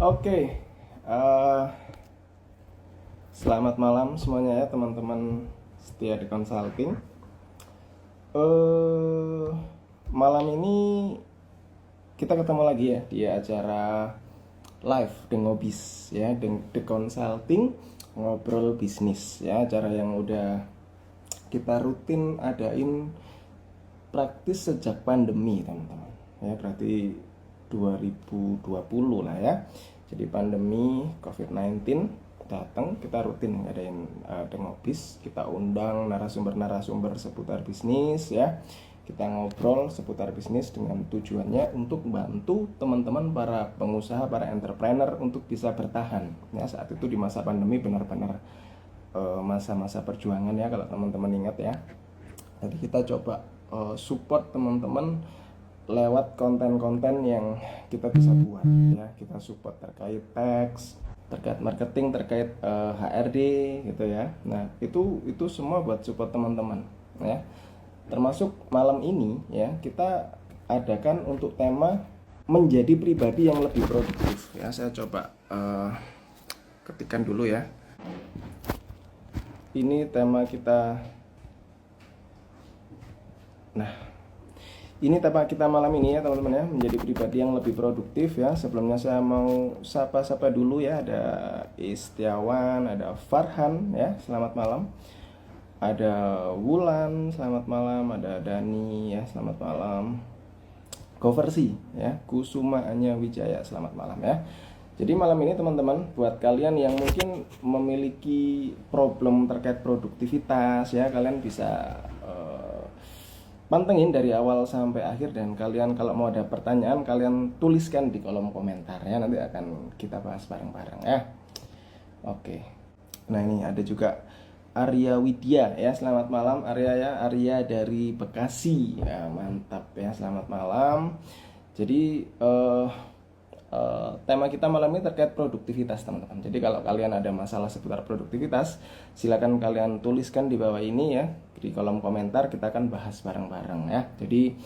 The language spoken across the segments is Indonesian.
Oke, eh, selamat malam semuanya ya teman-teman setia di consulting. eh Malam ini kita ketemu lagi ya di acara live The Ngobis ya, The Consulting ngobrol bisnis ya, acara yang udah kita rutin adain praktis sejak pandemi teman-teman ya, berarti 2020 lah ya. Jadi pandemi COVID-19 datang, kita rutin ngadain Dengobis, kita undang narasumber-narasumber seputar bisnis ya, kita ngobrol seputar bisnis dengan tujuannya untuk bantu teman-teman para pengusaha, para entrepreneur untuk bisa bertahan ya. Saat itu di masa pandemi benar-benar masa-masa perjuangan ya, kalau teman-teman ingat ya. Jadi kita coba support teman-teman lewat konten-konten yang kita bisa buat ya. Kita support terkait teks, terkait marketing, terkait HRD gitu ya. Nah itu semua buat support teman-teman ya. Termasuk malam ini ya, kita adakan untuk tema menjadi pribadi yang lebih produktif ya. Saya coba ketikkan dulu ya. Ini tema kita. Nah, ini tema kita malam ini ya teman-teman ya, menjadi pribadi yang lebih produktif ya. Sebelumnya saya mau sapa-sapa dulu ya. Ada Istiawan, ada Farhan ya, selamat malam. Ada Wulan, selamat malam. Ada Dani ya, selamat malam. Goversi ya, Kusuma Anya Wijaya, selamat malam ya. Jadi malam ini teman-teman, buat kalian yang mungkin memiliki problem terkait produktivitas ya, kalian bisa pantengin dari awal sampai akhir, dan kalian kalau mau ada pertanyaan kalian tuliskan di kolom komentar ya, nanti akan kita bahas bareng-bareng ya. Oke. Nah ini ada juga Arya Widya ya, selamat malam Arya ya, Arya dari Bekasi ya, mantap ya, selamat malam. Jadi tema kita malam ini terkait produktivitas teman-teman. Jadi kalau kalian ada masalah seputar produktivitas, silakan kalian tuliskan di bawah ini ya, di kolom komentar, kita akan bahas bareng-bareng ya. Jadi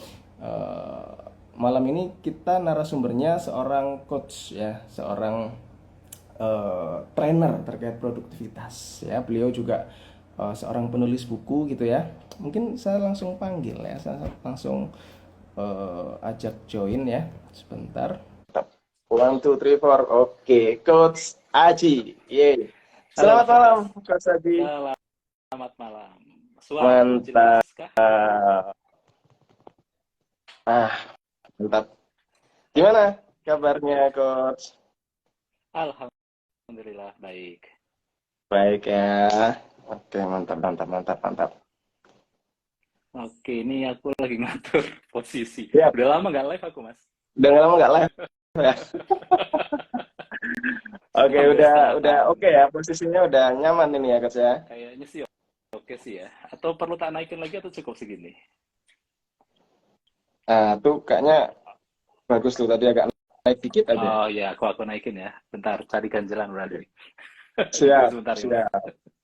malam ini kita narasumbernya seorang coach ya, seorang trainer terkait produktivitas ya. Beliau juga seorang penulis buku gitu ya. Mungkin saya langsung panggil ya, saya langsung ajak join ya, sebentar. One, two, three, four. Oke, Coach Aji. Yeay. Halo, Selamat Mas malam, Lukas. Coach Aji. Selamat malam. Suaraku Mantap. jelas kah? Mantap. Gimana kabarnya, Coach? Alhamdulillah baik. Baik ya. Oke, mantap, mantap, mantap, mantap. Oke, ini aku lagi ngatur posisi. Siap. Udah lama nggak live aku, Mas. Udah lama nggak live ya? Oke, Hampir setengah udah tahun. oke ya, posisinya udah nyaman ini ya, Coach ya. Kayaknya sih oke sih ya. Atau perlu tak naikin lagi atau cukup segini? Nah, tuh kayaknya bagus tuh, tadi agak naik dikit aja. Oh ya, aku naikin ya. Bentar, cari ganjelan berarti. Tunggu Siap, sebentar ya, Mas. siap,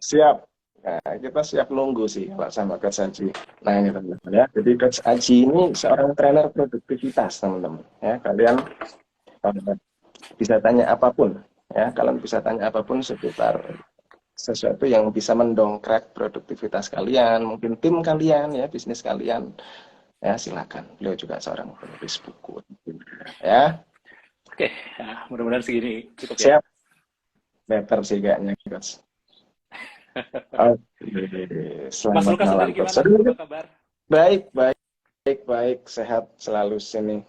siap. Nah, kita siap nunggu sih kalau sama Coach Aji. Nah, ini teman-teman ya. Jadi Coach Aji ini seorang trainer produktivitas, teman-teman. Ya, kalian bisa tanya apapun. Ya, kalian bisa tanya apapun seputar sesuatu yang bisa mendongkrak produktivitas kalian, mungkin tim kalian ya, bisnis kalian. Ya, silakan. Beliau juga seorang penulis buku. Ya, Oke, nah, mudah-mudahan segini cukup ya. siap. Better sih kayaknya, Coach. Oke, Mas selamat Lukas malam, sendiri Coach. gimana? Apa kabar? Baik, baik, baik, baik, sehat selalu sini.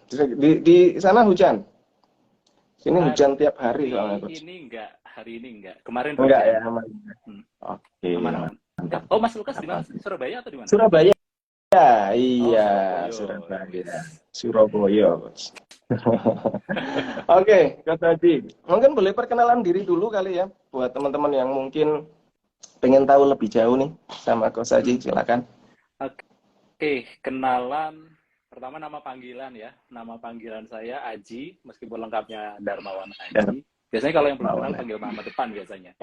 Di sana hujan? Sini hujan tiap hari soalnya, Coach. Hari ini enggak. Kemarin Enggak hujan. ya, aman. Oke, Aman-aman. mantap. Oh, Mas Lukas di mana? Surabaya atau di mana? Surabaya, Oh, iya, Surabaya. Surabaya, Surabaya, Coach. Oke, Coach Adi, mungkin boleh perkenalan diri dulu kali ya, buat teman-teman yang mungkin pengen tahu lebih jauh nih sama Coach Adi, silakan. Oke, kenalan. Pertama nama panggilan ya. Nama panggilan saya Aji, meskipun lengkapnya Darmawan Aji. Biasanya kalau yang belum kenal panggil nama depan biasanya.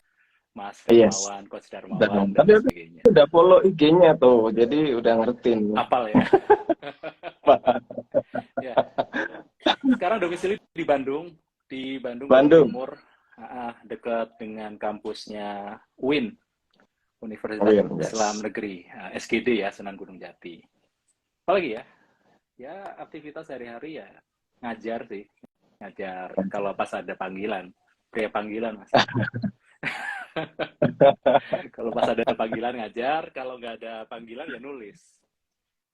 Mas Yes. Darmawan, Coach Darmawan, dan Tapi aku sebagainya. udah follow IG-nya tuh, jadi udah ngerti nih. Apal ya? Ya. Sekarang domisili di Bandung. Di Bandung, Jawa Bandung. Timur, dekat dengan kampusnya UIN, Universitas Win, Islam yes. Negeri, SGD ya, Sunan Gunung Jati. Apalagi ya? Ya aktivitas sehari-hari ya ngajar sih, ngajar kalau pas ada panggilan, pria panggilan Mas. Kalau pas ada panggilan ngajar, kalau nggak ada panggilan ya nulis.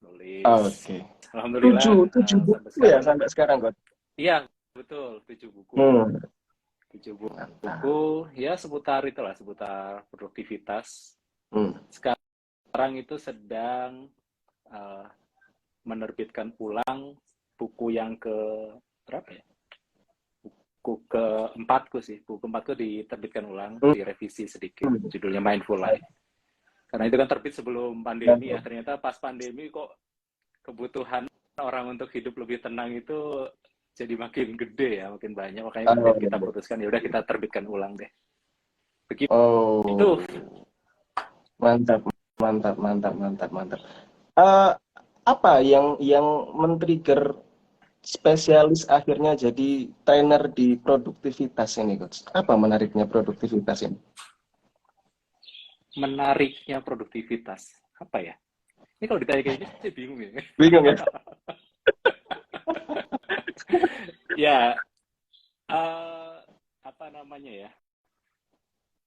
Nulis. Oke. Alhamdulillah Tujuh sampai buku ya sekarang. sampai sekarang, Coach. Iya, betul, 7 buku. Hmm. 7 buku ya seputar itulah, seputar produktivitas. Hmm. Sekarang itu sedang menerbitkan ulang buku yang ke berapa ya? Buku keempatku sih. Buku keempatku diterbitkan ulang, direvisi sedikit. Judulnya Mindful Life. Karena itu kan terbit sebelum pandemi ya. Ternyata pas pandemi kok kebutuhan orang untuk hidup lebih tenang itu jadi makin gede ya, makin banyak. Makanya kemudian kita putuskan ya udah kita terbitkan ulang deh. Begitu. Oh, mantap, mantap, mantap, mantap, mantap. Apa yang men-trigger spesialis akhirnya jadi trainer di produktivitas ini, Coach? Apa menariknya produktivitas ini? Menariknya produktivitas apa ya? Ini kalau ditanya kayak ini saya bingung ya. Bingung ya? Ya, apa namanya ya?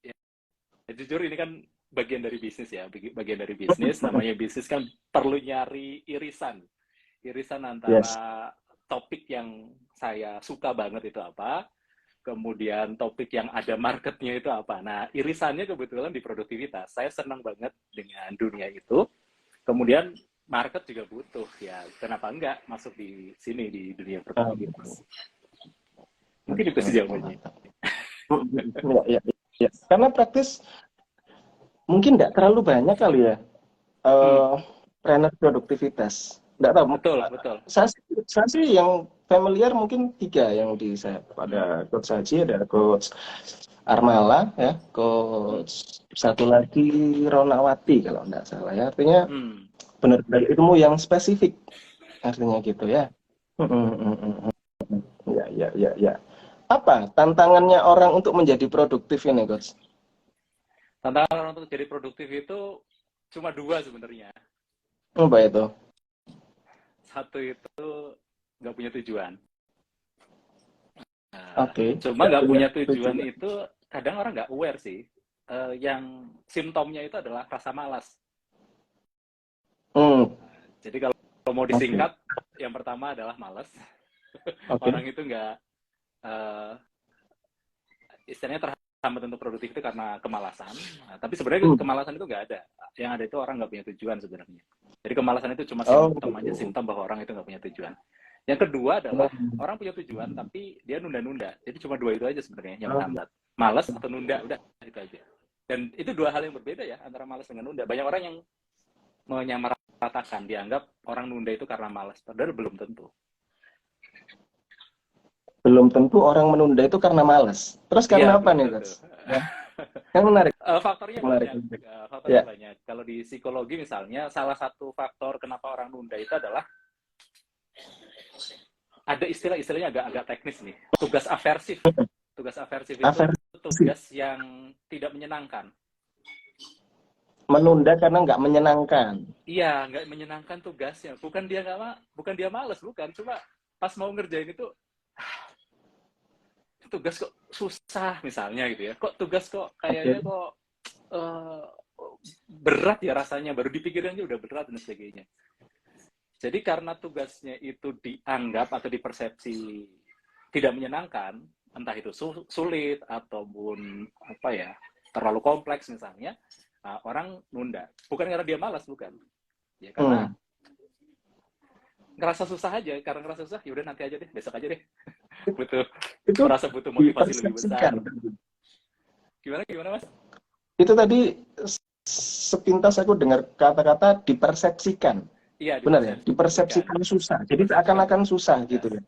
Ya, jujur ini kan bagian dari bisnis ya, bagian dari bisnis. Namanya bisnis kan perlu nyari irisan antara Yes. topik yang saya suka banget itu apa, kemudian topik yang ada marketnya itu apa. Nah, irisannya kebetulan di produktivitas. Saya senang banget dengan dunia itu. Kemudian market juga butuh ya. Kenapa enggak masuk di sini di dunia produktivitas? Mungkin itu sih jawabannya. Ya, ya, ya. Karena praktis mungkin nggak terlalu banyak kali ya trainer produktivitas. Nggak tahu. Betul. Saya sih yang familiar mungkin 3 yang di saya. Ada Coach Haji, ada Coach Armala, ya, Coach satu lagi Ronawati kalau nggak salah ya. Artinya benar-benar ilmu yang spesifik, artinya gitu ya. Ya. Apa tantangannya orang untuk menjadi produktif ini, Coach? Tantangan orang untuk jadi produktif itu cuma 2 sebenarnya. Apa itu? Satu itu nggak punya tujuan. Oke. Cuma nggak punya tujuan itu kadang orang nggak aware sih. Yang simptomnya itu adalah rasa malas. Jadi kalau mau disingkat, yang pertama adalah malas. Orang itu nggak istilahnya terhambat untuk produktif itu karena kemalasan. Tapi sebenarnya kemalasan itu nggak ada. Yang ada itu orang nggak punya tujuan sebenarnya. Jadi kemalasan itu cuma simptom aja, simptom bahwa orang itu nggak punya tujuan. Yang kedua adalah orang punya tujuan tapi dia nunda-nunda. Jadi cuma 2 itu aja sebenarnya yang menghambat. Malas atau nunda, udah itu aja. Dan itu 2 hal yang berbeda ya antara malas dengan nunda. Banyak orang yang menyamaratakan, dianggap orang nunda itu karena malas, padahal belum tentu. Belum tentu orang menunda itu karena malas. Terus karena apa nih, Coach? Ya. Yang menarik. Faktornya banyak. Faktornya banyak. Kalau di psikologi misalnya, salah satu faktor kenapa orang nunda itu adalah ada istilahnya agak teknis nih. Tugas aversif. Tugas aversif itu tugas yang tidak menyenangkan. Menunda karena nggak menyenangkan. Iya, nggak menyenangkan tugasnya. Bukan dia malas, bukan. Cuma pas mau ngerjain itu, tugas kok susah misalnya gitu ya. Kok tugas kok kayaknya kok berat ya rasanya. Baru dipikirin aja udah berat dan sebagainya. Jadi karena tugasnya itu dianggap atau dipersepsi tidak menyenangkan, entah itu sulit ataupun apa ya, terlalu kompleks misalnya, orang nunda. Bukan karena dia malas, bukan. Ya karena ngerasa susah aja, karena ngerasa susah, yaudah nanti aja deh, besok aja deh. Merasa butuh motivasi lebih besar. Gimana Mas? Itu tadi sepintas aku dengar kata-kata dipersepsikan. Iya, benar ya, dipersepsikan susah. Jadi akan susah gitu ya.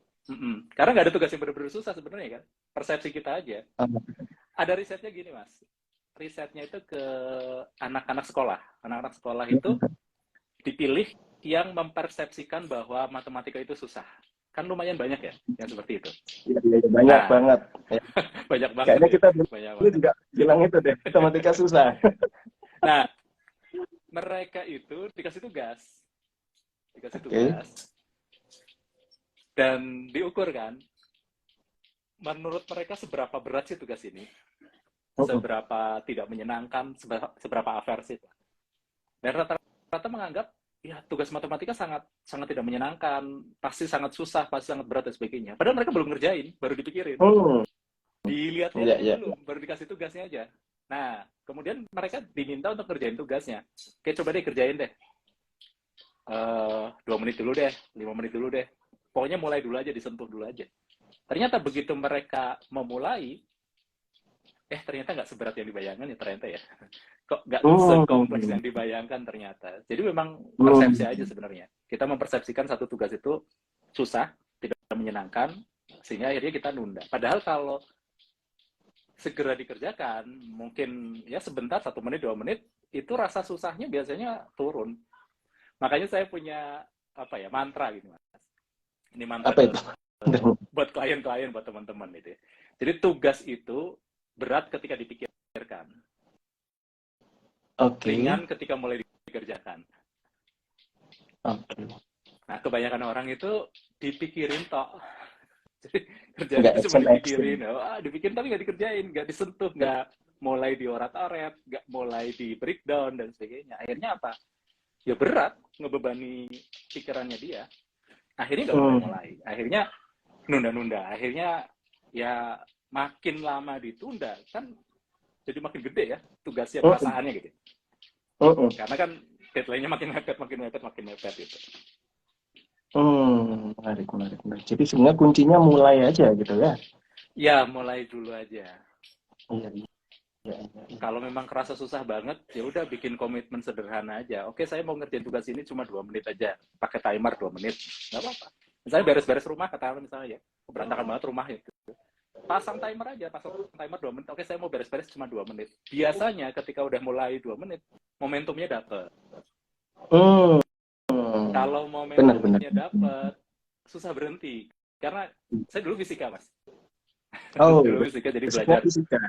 Karena nggak ada tugas yang benar-benar susah sebenarnya kan. Persepsi kita aja. Ada risetnya gini Mas. Risetnya itu ke anak-anak sekolah. Anak-anak sekolah itu dipilih yang mempersepsikan bahwa matematika itu susah. Kan lumayan banyak ya yang seperti itu. Iya, iya, iya, banyak Nah, banget. Ya, banyak banget kayaknya ya, kita banyak dulu banget. juga bilang itu deh, matematika susah. Nah, mereka itu dikasih Oke. tugas dan diukur kan, menurut mereka seberapa berat sih tugas ini, Mm-mm. seberapa tidak menyenangkan, seberapa aversif. Dan rata-rata menganggap ya tugas matematika sangat sangat tidak menyenangkan, pasti sangat susah, pasti sangat berat dan sebagainya. Padahal mereka belum ngerjain, baru dipikirin. Hmm, Dilihatnya iya, aja iya. belum, baru dikasih tugasnya aja. Nah, kemudian mereka diminta untuk kerjain tugasnya. Oke, coba deh kerjain deh. 2 menit dulu deh, 5 menit dulu deh. Pokoknya mulai dulu aja, disentuh dulu aja. Ternyata begitu mereka memulai, ternyata nggak seberat yang dibayangkan ya ternyata ya. Kok nggak sekompleks Hmm, yang dibayangkan ternyata. Jadi memang persepsi aja hmm. sebenarnya. Kita mempersepsikan satu tugas itu susah, tidak menyenangkan, sehingga akhirnya kita nunda. Padahal kalau segera dikerjakan, mungkin ya sebentar, 1 menit, 2 menit, itu rasa susahnya biasanya turun. Makanya saya punya apa ya mantra gitu mas. Ini mantra Apa itu? buat klien-klien, buat teman-teman itu. Jadi tugas itu berat ketika dipikirkan, Oke, ringan ketika mulai dikerjakan. oke. Nah, kebanyakan orang itu dipikirin toh. Jadi kerjaan Nggak itu cuma action-action. dipikirin, dipikirin tapi nggak dikerjain, nggak disentuh, nggak mulai diorat-oret, nggak mulai di breakdown dan sebagainya. Akhirnya apa? Ya berat, ngebebani pikirannya dia. Akhirnya nggak Hmm, mulai-mulai. Akhirnya nunda-nunda. Akhirnya ya makin lama ditunda kan jadi makin gede ya tugasnya, hmm, perasaannya gitu. hmm, Karena kan deadline-nya makin mepet, makin mepet, makin mepet gitu. hmm. Menarik, menarik, menarik. Jadi sebenarnya kuncinya mulai aja gitu ya. Ya mulai dulu aja. Iya, iya, iya, iya. Kalau memang kerasa susah banget, ya udah bikin komitmen sederhana aja. Oke, saya mau ngerjain tugas ini cuma 2 menit aja, pakai timer 2 menit, nggak apa-apa. Misalnya beres-beres rumah, kata misalnya ya, berantakan banget rumah itu. Pasang timer aja, pasang timer 2 menit. Oke, saya mau beres-beres cuma 2 menit. Biasanya ketika udah mulai 2 menit, momentumnya dapet. Hmm, Kalau benar, benar. momentumnya dapet, susah berhenti. Karena saya dulu fisika, Mas. Oh, Dulu fisika, jadi basicnya belajar fisika.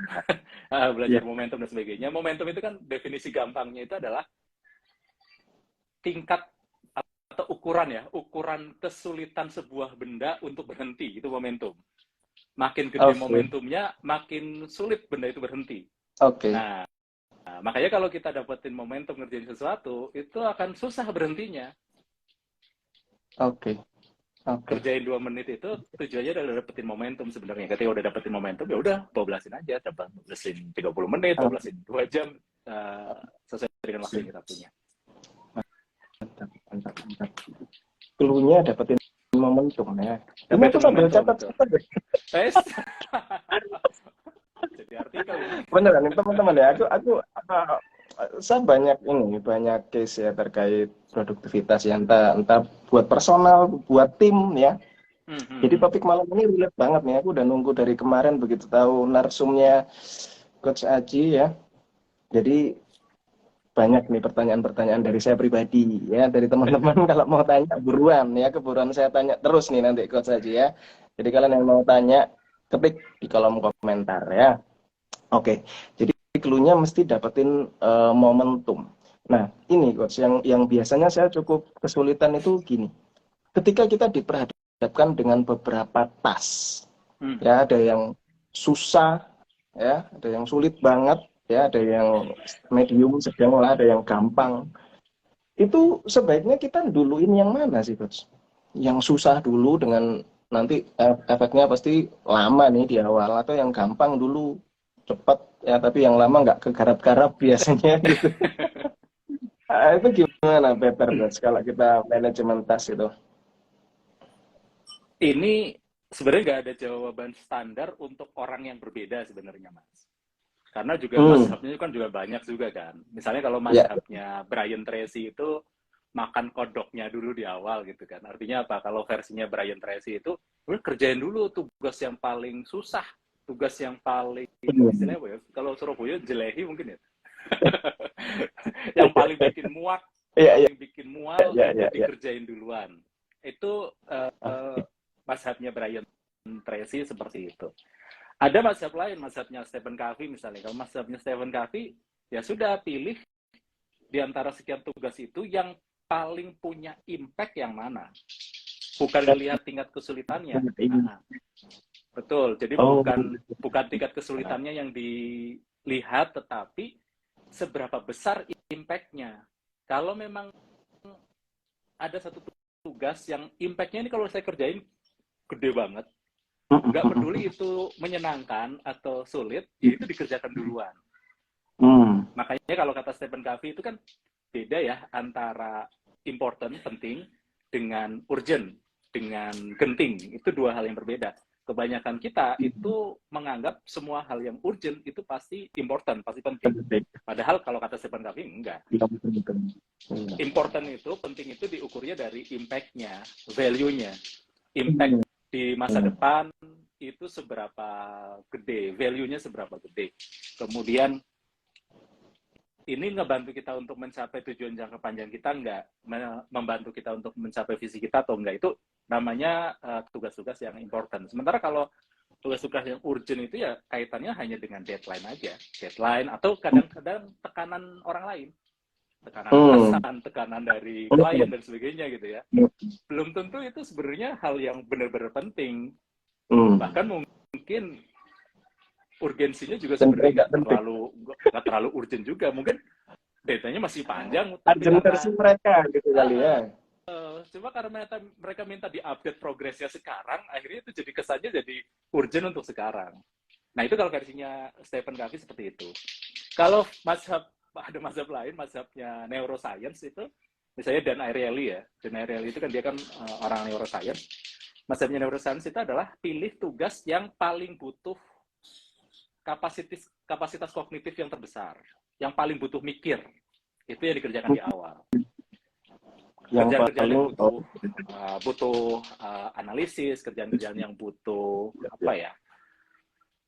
belajar Iya. momentum dan sebagainya. Momentum itu kan definisi gampangnya itu adalah tingkat atau ukuran ya, ukuran kesulitan sebuah benda untuk berhenti, itu momentum. Makin gede Oke, momentumnya, makin sulit benda itu berhenti. oke, Nah, makanya kalau kita dapetin momentum ngerjain sesuatu, itu akan susah berhentinya. oke, oke. Kerjain 2 menit itu tujuannya adalah dapetin momentum sebenarnya. Ketika udah dapetin momentum, ya udah bablasin aja, bablasin 30 menit, Oke. bablasin 2 jam, sesuai dengan waktu yang kita punya. Mantap, mantap, mantap. Clue-nya dapetin momentum ya. Ini aku Dapetin sambil momentum, betul. catat-catat deh. Tes. Jadi artikel ini. Beneran nih teman-teman ya. Uh, saya banyak ini, banyak case ya terkait produktivitas ya, entah buat personal, buat tim ya. Jadi topik malam ini relate banget nih. Aku udah nunggu dari kemarin begitu tahu narsumnya Coach Aji ya. Jadi banyak nih pertanyaan-pertanyaan dari saya pribadi ya, dari teman-teman kalau mau tanya buruan ya, keburuan saya tanya terus nih nanti Coach Aji ya. Jadi kalian yang mau tanya ketik di kolom komentar ya. Oke. Jadi clue-nya mesti dapetin momentum. Nah, ini Coach yang biasanya saya cukup kesulitan itu gini. Ketika kita diperhadapkan dengan beberapa task, ya ada yang susah, ya ada yang sulit banget, ya ada yang medium, sedang lah, ada yang gampang. Itu sebaiknya kita duluin yang mana sih, Coach? Yang susah dulu dengan nanti efeknya pasti lama nih di awal, atau yang gampang dulu cepat ya tapi yang lama nggak kegarap-garap biasanya gitu. Itu gimana better Coach kalau kita manajemen task itu? Ini sebenarnya nggak ada jawaban standar untuk orang yang berbeda sebenarnya, Mas. Karena juga Hmm, mazhabnya kan juga banyak juga kan. Misalnya kalau ya. mazhabnya Brian Tracy itu makan kodoknya dulu di awal gitu kan. Artinya apa? Kalau versinya Brian Tracy itu, udah kerjain dulu tugas yang paling susah, tugas yang paling istilahnya apa ya? Kalau Surabaya jelehi mungkin ya. Yang paling bikin muak, Iya, iya, paling bikin mual iya, itu iya, iya. dikerjain duluan. Itu mazhabnya Brian Tracy seperti itu. Ada mazhab lain, mazhabnya Stephen Covey misalnya. Kalau mazhabnya Stephen Covey, ya sudah pilih di antara sekian tugas itu yang paling punya impact yang mana. Bukan melihat tingkat kesulitannya. Nah, betul. Jadi bukan tingkat kesulitannya yang dilihat, tetapi seberapa besar impact-nya. Kalau memang ada satu tugas yang impact-nya ini kalau saya kerjain gede banget, nggak peduli itu menyenangkan atau sulit, ya itu dikerjakan duluan. Makanya kalau kata Stephen Covey itu kan beda ya antara important, penting, dengan urgent, dengan genting. Itu dua hal yang berbeda. Kebanyakan kita itu menganggap semua hal yang urgent itu pasti important, pasti penting. Padahal kalau kata Stephen Covey, enggak. Important itu, penting itu diukurnya dari impact-nya, value-nya. Impact di masa depan itu seberapa gede, value-nya seberapa gede. Kemudian ini ngebantu kita untuk mencapai tujuan jangka panjang kita enggak, membantu kita untuk mencapai visi kita atau enggak, itu namanya tugas-tugas yang important. Sementara kalau tugas-tugas yang urgent itu ya kaitannya hanya dengan deadline aja, deadline atau kadang-kadang tekanan orang lain, tekanan atasan, tekanan dari klien dan sebagainya gitu ya. Belum tentu itu sebenarnya hal yang benar-benar penting. Bahkan mungkin urgensinya juga sebenarnya nggak terlalu urgent juga, mungkin datanya masih panjang. Urgent versi mereka gitu kali ya. Cuma karena mereka minta di-update progresnya sekarang, akhirnya itu jadi kesannya jadi urgent untuk sekarang. Nah itu kalau versinya Stephen Covey seperti itu. Kalau ada mazhab lain, mazhabnya neuroscience itu, misalnya Dan Ariely ya. Dan Ariely itu kan dia kan orang neuroscience. Mazhabnya neuroscience itu adalah pilih tugas yang paling butuh kapasitas kognitif yang terbesar, yang paling butuh mikir. Itu yang dikerjakan di awal. Kerjaan-kerjaan yang butuh analisis, kerjaan-kerjaan yang butuh apa ya,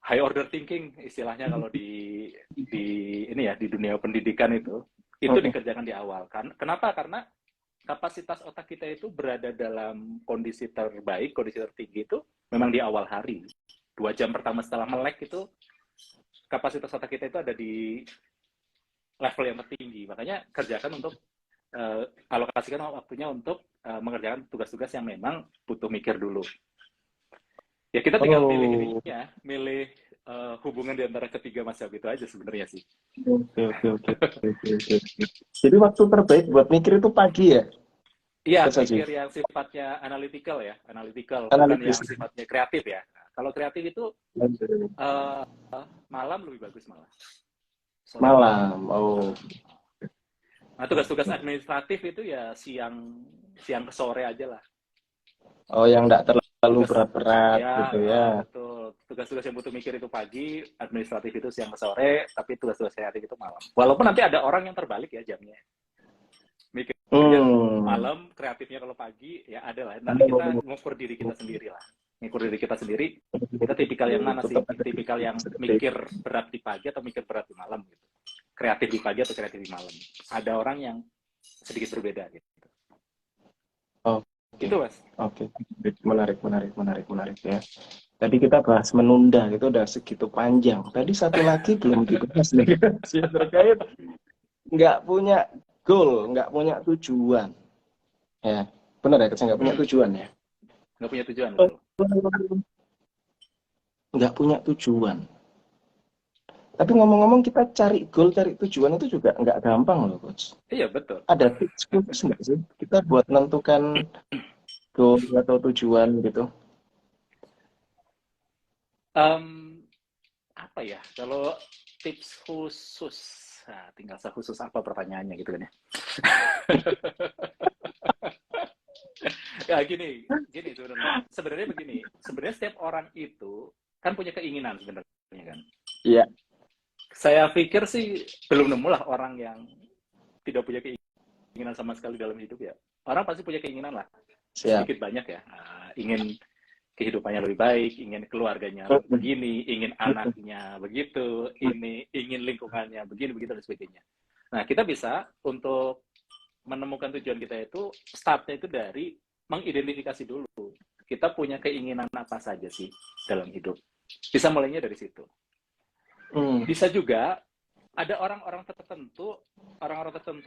high order thinking istilahnya kalau di ini ya, di dunia pendidikan itu dikerjakan di awal. Kenapa? Karena kapasitas otak kita itu berada dalam kondisi terbaik, kondisi tertinggi itu memang di awal hari. 2 jam pertama setelah melek itu kapasitas otak kita itu ada di level yang tertinggi. Makanya kerjakan untuk alokasikan waktunya untuk mengerjakan tugas-tugas yang memang butuh mikir dulu. Ya kita tinggal pilih ininya, milih hubungan di antara ketiga mazhab itu aja sebenarnya sih. Oke. Jadi waktu terbaik buat mikir itu pagi ya? Iya, mikir yang sifatnya analytical ya, bukan yang sifatnya kreatif ya. Kalau kreatif itu malam lebih bagus malah. Malam. Nah, tugas-tugas administratif itu ya siang ke sore aja lah. Yang enggak terlalu berat-berat ya, gitu ya. Betul. Tugas-tugas yang butuh mikir itu pagi, administratif itu siang ke sore, tapi tugas-tugas kreatif itu malam. Walaupun nanti ada orang yang terbalik ya jamnya. Mikirnya malam, kreatifnya kalau pagi, ya ada lah. Nanti kita ngukur diri kita sendiri lah. Ngukur diri kita sendiri, kita tipikal yang mana sih? Tipikal yang mikir berat di pagi atau mikir berat di malam gitu. Kreatif di pagi atau kreatif di malam. Ada orang yang sedikit berbeda gitu. Gitu, Mas. Oke. Menarik ya. Tadi kita bahas menunda, itu udah segitu panjang. Tadi satu lagi belum dibahas nih. Terkait nggak punya goal, nggak punya tujuan. Ya, benar ya, nggak punya tujuan ya? Nggak punya tujuan, betul. Nggak punya tujuan. Tapi ngomong-ngomong kita cari goal, cari tujuan itu juga nggak gampang loh, Coach. Iya, betul. Ada tips nggak sih kita buat menentukan goal atau tujuan gitu? Apa ya, kalau tips khusus, tinggal sekhusus apa pertanyaannya gitu kan ya. Ya gini sebenarnya begini, sebenarnya setiap orang itu kan punya keinginan sebenarnya kan. Iya. Saya pikir sih belum nemu lah orang yang tidak punya keinginan sama sekali dalam hidup ya. Orang pasti punya keinginan lah, sedikit banyak ya. Ingin kehidupannya lebih baik, ingin keluarganya begini, ingin anaknya begitu, ingin lingkungannya begini, begitu dan sebagainya. Nah, kita bisa untuk menemukan tujuan kita itu, startnya itu dari mengidentifikasi dulu. kita punya keinginan apa saja sih dalam hidup. Bisa mulainya dari situ. Bisa juga ada orang-orang tertentu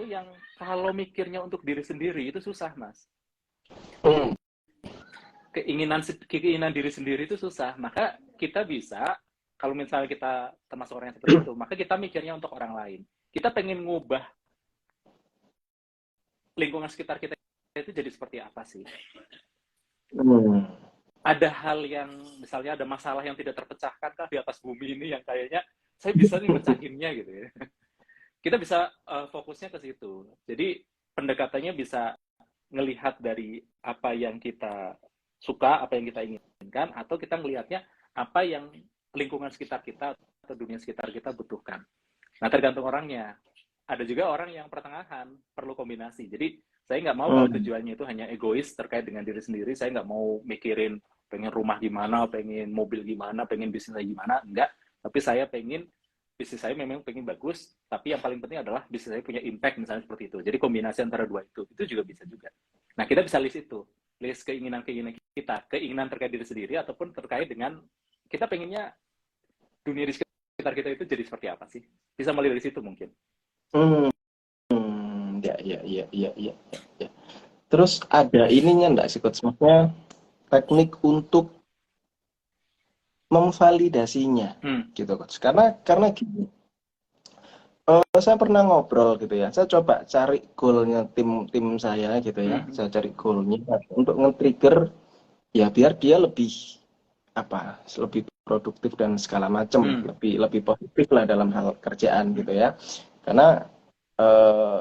yang kalau mikirnya untuk diri sendiri itu susah, Mas. Keinginan diri sendiri itu susah. Maka kita bisa, kalau misalnya kita termasuk orang yang seperti itu, maka kita mikirnya untuk orang lain. Kita pengen ngubah lingkungan sekitar kita itu jadi seperti apa sih? Ada hal yang, misalnya ada masalah yang tidak terpecahkan kah di atas bumi ini yang kayaknya saya bisa nih mecahinnya gitu ya. Kita bisa fokusnya ke situ. Jadi pendekatannya bisa ngelihat dari apa yang kita suka, apa yang kita inginkan, atau kita ngelihatnya apa yang lingkungan sekitar kita atau dunia sekitar kita butuhkan. Nah, tergantung orangnya. Ada juga orang yang pertengahan, perlu kombinasi. Jadi saya nggak mau kalau tujuannya itu hanya egois terkait dengan diri sendiri. Saya nggak mau mikirin pengen rumah gimana, pengen mobil gimana, pengen bisnis gimana. Enggak. Tapi saya pengen bisnis saya memang pengen bagus, tapi yang paling penting adalah bisnis saya punya impact, misalnya seperti itu. Jadi kombinasi antara dua itu juga bisa juga. Nah, kita bisa list itu. List keinginan-keinginan kita. Keinginan terkait diri sendiri ataupun terkait dengan kita pengennya dunia di sekitar kita itu jadi seperti apa sih? Bisa mulai dari situ mungkin. Ya. Terus ada ininya enggak sih, Coach? Maksudnya teknik untuk memvalidasinya, gitu, Coach. Karena gini, saya pernah ngobrol gitu ya. Saya coba cari goalnya tim saya gitu ya. Saya cari goalnya untuk nge-trigger ya biar dia lebih lebih produktif dan segala macam, lebih positif lah dalam hal kerjaan gitu ya. Karena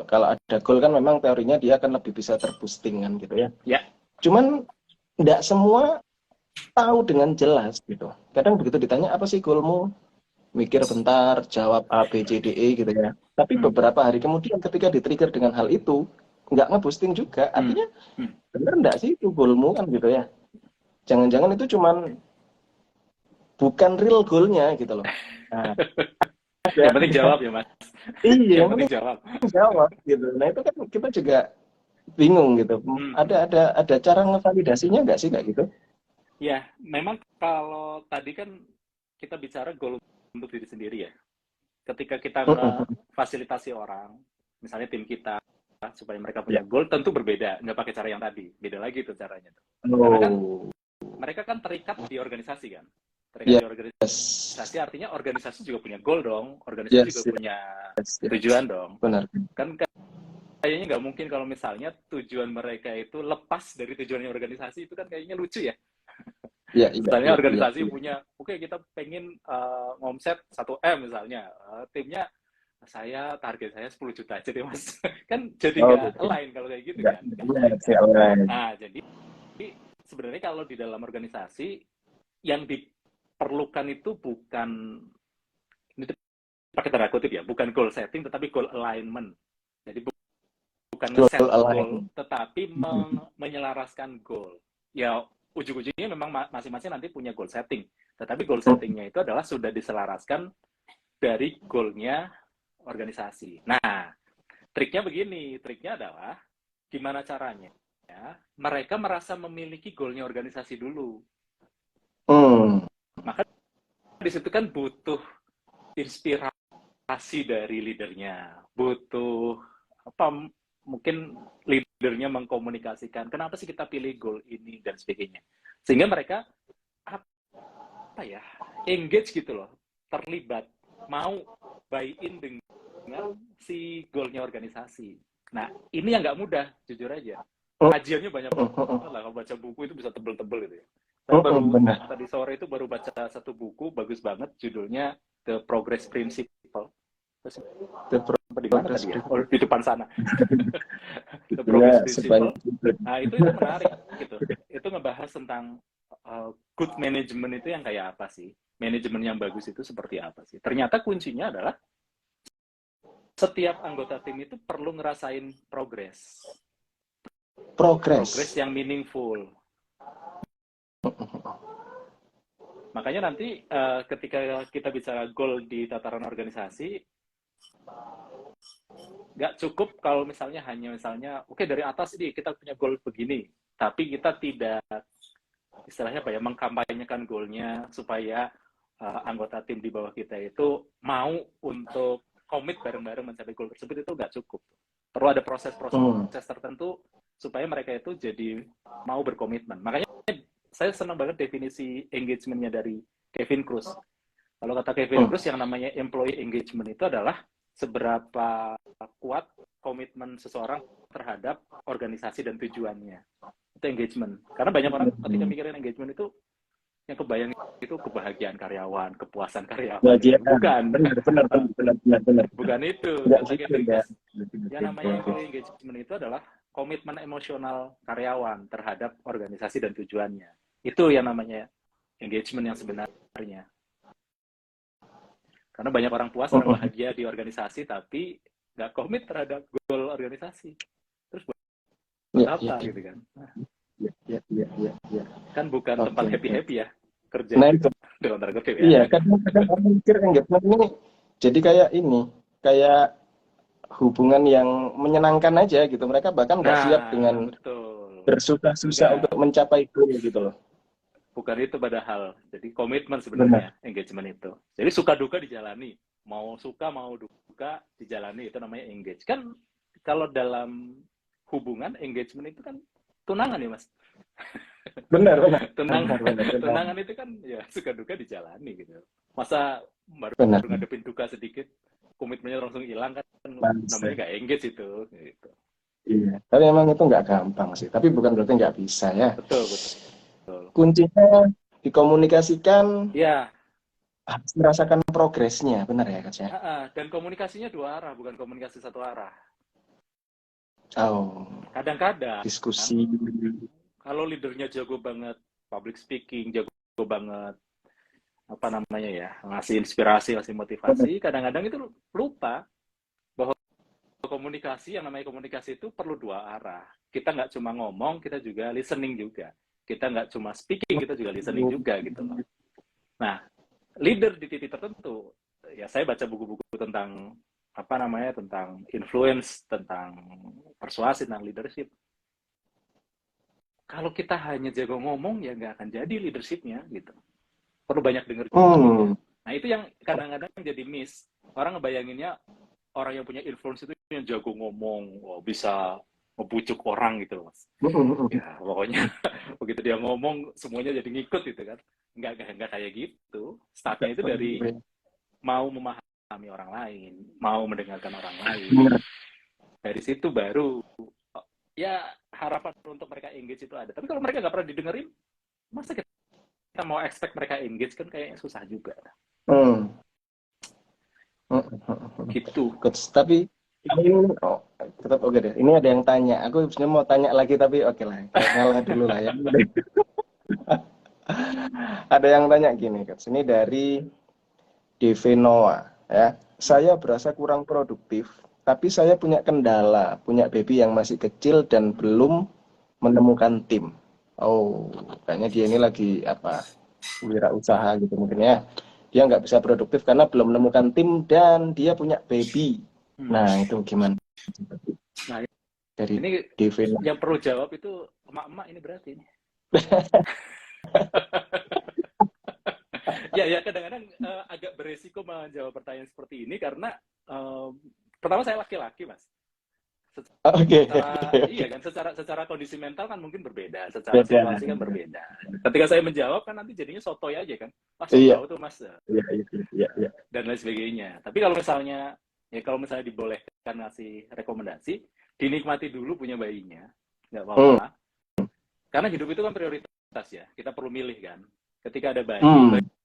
kalau ada goal kan memang teorinya dia akan lebih bisa terboosting kan gitu ya. Ya. Cuman tidak semua tahu dengan jelas gitu. Kadang begitu ditanya apa sih goalmu, mikir bentar, jawab A, B, C, D, E gitu ya. Tapi beberapa hari kemudian ketika di-trigger dengan hal itu, nggak nge-boosting juga. Artinya bener nggak sih itu goalmu kan gitu ya. Jangan-jangan itu cuman bukan real goalnya gitu loh. Nah, yang penting jawab ya, Mas. Iya, yang penting jawab gitu. Nah itu kan kita juga bingung gitu. Ada cara ngevalidasinya nggak sih kayak gitu? Ya, memang kalau tadi kan kita bicara goal untuk diri sendiri ya. Ketika kita fasilitasi orang, misalnya tim kita, supaya mereka punya goal, tentu berbeda. Nggak pakai cara yang tadi. Beda lagi tuh caranya. Karena kan mereka kan terikat di organisasi kan. Terikat di organisasi artinya organisasi juga punya goal dong. Organisasi juga punya tujuan dong. Benar. Kan kayaknya nggak mungkin kalau misalnya tujuan mereka itu lepas dari tujuannya organisasi, itu kan kayaknya lucu ya. Misalnya organisasi punya, oke, kita pengen ngomset 1M misalnya, timnya target saya 10 juta aja deh, Mas. Kan jadi nggak align kalau kayak gitu kan. Nah, jadi sebenarnya kalau di dalam organisasi yang diperlukan itu bukan, ini pakai tanda kutip ya, bukan goal setting tetapi goal alignment. Jadi bukan nge-set goal tetapi menyelaraskan goal. Ya ujung-ujungnya memang masing-masing nanti punya goal setting, tetapi goal settingnya itu adalah sudah diselaraskan dari goalnya organisasi. Nah, triknya begini, triknya adalah gimana caranya ya, mereka merasa memiliki goalnya organisasi dulu. Maka di situ kan butuh inspirasi dari leadernya, butuh mungkin leadernya mengkomunikasikan kenapa sih kita pilih goal ini dan sebagainya, sehingga mereka engage gitu loh, terlibat, mau buy in dengan si goalnya organisasi. Nah, ini yang nggak mudah, jujur aja. Kajiannya banyak banget lah, kalau baca buku itu bisa tebel-tebel gitu ya. Saya tadi sore itu baru baca satu buku bagus banget, judulnya The Progress Principle. Di mana tadi ya? Oh, di depan sana. The Progress Principle. Nah, itu menarik gitu. Itu ngebahas tentang good management itu yang kayak apa sih? Manajemen yang bagus itu seperti apa sih? Ternyata kuncinya adalah setiap anggota tim itu perlu ngerasain progress yang meaningful. Makanya nanti ketika kita bicara goal di tataran organisasi, nggak cukup kalau misalnya oke, dari atas nih kita punya goal begini, tapi kita tidak istilahnya apa ya, mengkampanyekan goalnya supaya anggota tim di bawah kita itu mau untuk komit bareng-bareng mencapai goal tersebut, itu nggak cukup. Perlu ada proses-proses tertentu supaya mereka itu jadi mau berkomitmen. Makanya saya senang banget definisi engagementnya dari Kevin Kruse. Kalau kata Kevin Kruse, yang namanya employee engagement itu adalah seberapa kuat komitmen seseorang terhadap organisasi dan tujuannya. Itu engagement. Karena banyak orang ketika mikirin engagement itu, yang kebayang itu kebahagiaan karyawan, kepuasan karyawan. Bahagia. Bukan. Benar. Bukan itu. Enggak Kata gitu Kevin ya. Kruse, yang namanya employee engagement itu adalah komitmen emosional karyawan terhadap organisasi dan tujuannya. Itu yang namanya engagement yang sebenarnya. Karena banyak orang puas, orang bahagia di organisasi, tapi nggak komit terhadap goal organisasi. Terus buat apa gitu kan? Kan bukan tempat happy-happy ya kerja. Nah, itu. Dalam tanda kutip ya. Iya, kadang orang mikir engagement ini jadi kayak ini, kayak hubungan yang menyenangkan aja gitu. Mereka bahkan nggak siap dengan bersusah-susah untuk mencapai goal gitu loh. Bukan itu padahal. Jadi komitmen sebenarnya engagement itu. Jadi suka duka dijalani. Mau suka mau duka dijalani, itu namanya engage. Kan kalau dalam hubungan engagement itu kan tunangan ya, Mas. Benar. Tunangan itu kan ya suka duka dijalani gitu. Masa baru ngadepin duka sedikit komitmennya langsung hilang, kan namanya nggak engage itu gitu. Iya, tapi emang itu nggak gampang sih. Tapi bukan berarti nggak bisa ya. Betul. Kuncinya dikomunikasikan, ya, harus merasakan progresnya, benar ya Kak? Dan komunikasinya dua arah, bukan komunikasi satu arah. Kadang-kadang diskusi. Kalau leadernya jago banget public speaking, jago banget ngasih inspirasi, ngasih motivasi, kadang-kadang itu lupa bahwa yang namanya komunikasi itu perlu dua arah. Kita nggak cuma ngomong, kita juga listening juga. Kita nggak cuma speaking, kita juga listening juga gitu loh. Nah, leader di titik tertentu, ya saya baca buku-buku tentang tentang influence, tentang persuasi, tentang leadership. Kalau kita hanya jago ngomong, ya nggak akan jadi leadershipnya gitu. Perlu banyak dengar juga. Nah, itu yang kadang-kadang jadi miss. Orang ngebayanginnya orang yang punya influence itu yang jago ngomong, bisa ngebujuk orang gitu loh, Mas. Ya, pokoknya begitu dia ngomong semuanya jadi ngikut gitu kan. Nggak kayak gitu. Startnya itu dari mau memahami orang lain, mau mendengarkan orang lain. Dari situ baru ya harapan untuk mereka engage itu ada. Tapi kalau mereka nggak pernah didengerin, masa kita mau expect mereka engage, kan kayaknya susah juga. Gitu. Tapi ini tetap oke deh. Ini ada yang tanya. Aku sebenarnya mau tanya lagi, tapi oke lah. Ngalah dulu lah ya. Ada yang tanya gini, Kak. Ini dari Devenoa ya. Saya berasa kurang produktif, tapi saya punya kendala, punya baby yang masih kecil dan belum menemukan tim. Kayaknya dia ini lagi wirausaha gitu mungkin ya. Dia nggak bisa produktif karena belum menemukan tim dan dia punya baby. Nah, itu gimana? Nah, dari ini Devin. Yang perlu jawab itu emak-emak ini berarti ini. ya kadang-kadang agak beresiko menjawab pertanyaan seperti ini karena pertama saya laki-laki, Mas. Iya kan, secara kondisi mental kan mungkin berbeda, secara situasi kan berbeda. Ketika saya menjawab kan nanti jadinya sotoy aja kan, tahu tuh Mas. Iya. Dan lain sebagainya. Tapi kalau misalnya dibolehkan ngasih rekomendasi, dinikmati dulu punya bayinya, nggak apa-apa. Karena hidup itu kan prioritas ya, kita perlu milih kan. Ketika ada bayi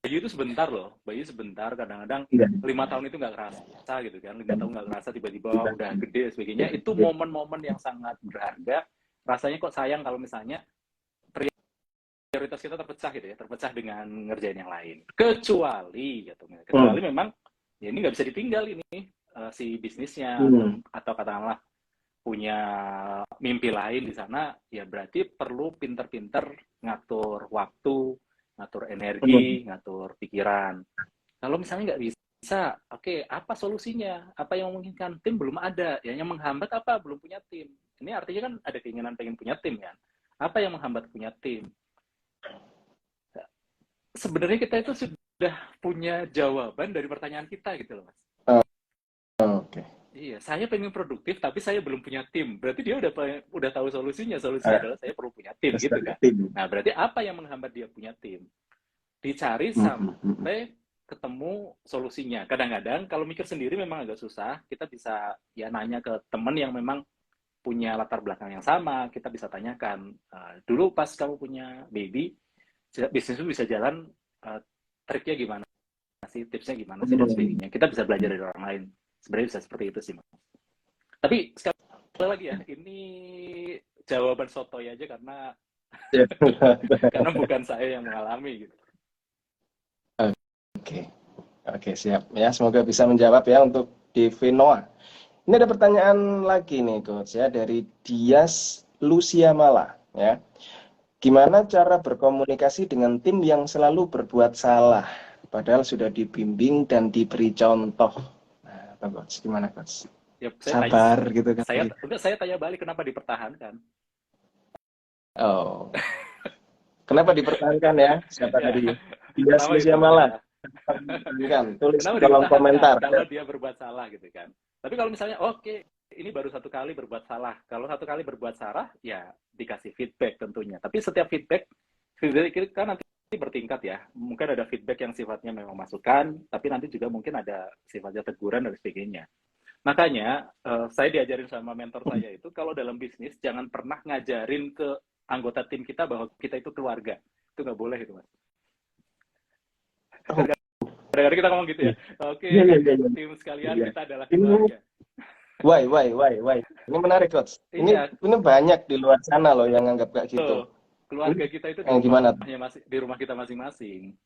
itu sebentar loh, bayi sebentar, kadang-kadang 5 tahun itu nggak kerasa gitu kan, 5 tahun nggak kerasa, tiba-tiba udah gede sebagainya. Itu momen-momen yang sangat berharga. Rasanya kok sayang kalau misalnya prioritas kita terpecah dengan ngerjain yang lain. Kecuali memang ya ini nggak bisa ditinggal ini si bisnisnya atau katakanlah punya mimpi lain di sana, ya berarti perlu pinter-pinter ngatur waktu, ngatur energi, ngatur pikiran. Kalau misalnya nggak bisa, oke, apa solusinya? Apa yang memungkinkan? Tim belum ada. Ya, yang menghambat apa? Belum punya tim. Ini artinya kan ada keinginan pengen punya tim kan? Apa yang menghambat punya tim? Sebenarnya kita itu sudah punya jawaban dari pertanyaan kita gitu loh, Mas. Oke. Iya, saya pengen produktif tapi saya belum punya tim. Berarti dia udah tahu solusinya. Solusinya Ah, adalah saya perlu punya tim gitu sebagai kan. tim. Nah, berarti apa yang menghambat dia punya tim? Dicari Mm. sampai ketemu solusinya. Kadang-kadang kalau mikir sendiri memang agak susah. Kita bisa ya nanya ke teman yang memang punya latar belakang yang sama. Kita bisa tanyakan, dulu pas kamu punya baby, bisnis itu bisa jalan, triknya gimana sih, tipsnya gimana sih, dan sebagainya. Kita bisa belajar dari orang lain. Sebenarnya bisa seperti itu sih, Mas. Tapi sekali lagi ya, ini jawaban sotoy aja karena Ya. karena bukan saya yang mengalami gitu. Oke, oke siap ya. Semoga bisa menjawab ya untuk Devi Noah. Ini ada pertanyaan lagi nih coach ya dari Dias Lucia Mala ya. Gimana cara berkomunikasi dengan tim yang selalu berbuat salah, padahal sudah dibimbing dan diberi contoh? Nah, coach, gimana coach? Ya, Sabar gitu kan? saya tanya balik kenapa dipertahankan. Oh, kenapa dipertahankan ya? Siapa Ya, tadi? Dias kenapa Lucia Mala. dipertahankan? Dipertahankan. Tulis Kenapa di kolom dipertahankan? komentar. Kalau dia berbuat salah gitu kan. Tapi kalau misalnya, oke, ini baru satu kali berbuat salah. Kalau satu kali berbuat salah, ya dikasih feedback tentunya. Tapi setiap feedback kan nanti bertingkat ya. Mungkin ada feedback yang sifatnya memang masukan, tapi nanti juga mungkin ada sifatnya teguran dan sebagainya. Makanya, saya diajarin sama mentor saya itu, kalau dalam bisnis, jangan pernah ngajarin ke anggota tim kita bahwa kita itu keluarga. Itu nggak boleh itu, Mas. Oh, Kadang-kadang kita ngomong gitu ya, oke, iya, iya, iya, iya. tim sekalian Iya. kita adalah Ini keluarga. why. Ini menarik coach. Iya, Ini banyak di luar sana loh yang anggap kayak gitu. tuh. Keluarga kita itu Gimana? di rumah kita masing-masing.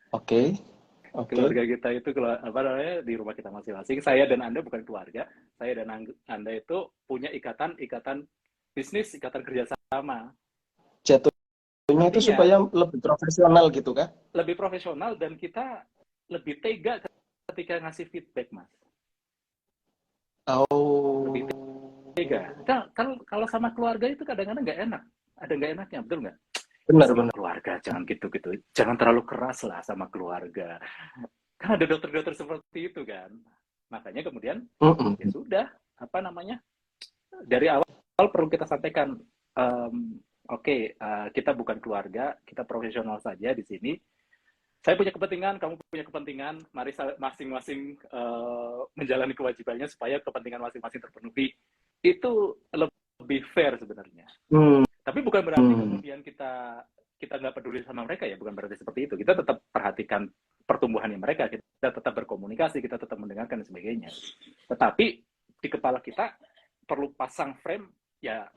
Oke, oke. Keluarga kita itu apa namanya di rumah kita masing-masing. Saya dan Anda bukan keluarga. Saya dan Anda itu punya ikatan bisnis, ikatan kerjasama. Jatuhnya itu Artinya supaya lebih profesional gitu kan? lebih profesional dan kita lebih tega ketika ngasih feedback, Mas. Lebih Oh, tega. Kalau sama keluarga itu kadang-kadang nggak enak. Ada nggak enaknya, betul nggak? Sama benar. keluarga jangan gitu-gitu. Jangan terlalu keras lah sama keluarga. Kan ada dokter-dokter seperti itu kan. Makanya kemudian ya Mm-mm. sudah, apa namanya? Dari awal perlu kita sampaikan, oke, kita bukan keluarga, kita profesional saja di sini. Saya punya kepentingan, kamu punya kepentingan, mari masing-masing menjalani kewajibannya supaya kepentingan masing-masing terpenuhi. Itu lebih fair sebenarnya. Hmm. Tapi bukan berarti kemudian kita nggak peduli sama mereka ya, bukan berarti seperti itu. Kita tetap perhatikan pertumbuhannya mereka, kita tetap berkomunikasi, kita tetap mendengarkan dan sebagainya. Tetapi di kepala kita perlu pasang frame, ya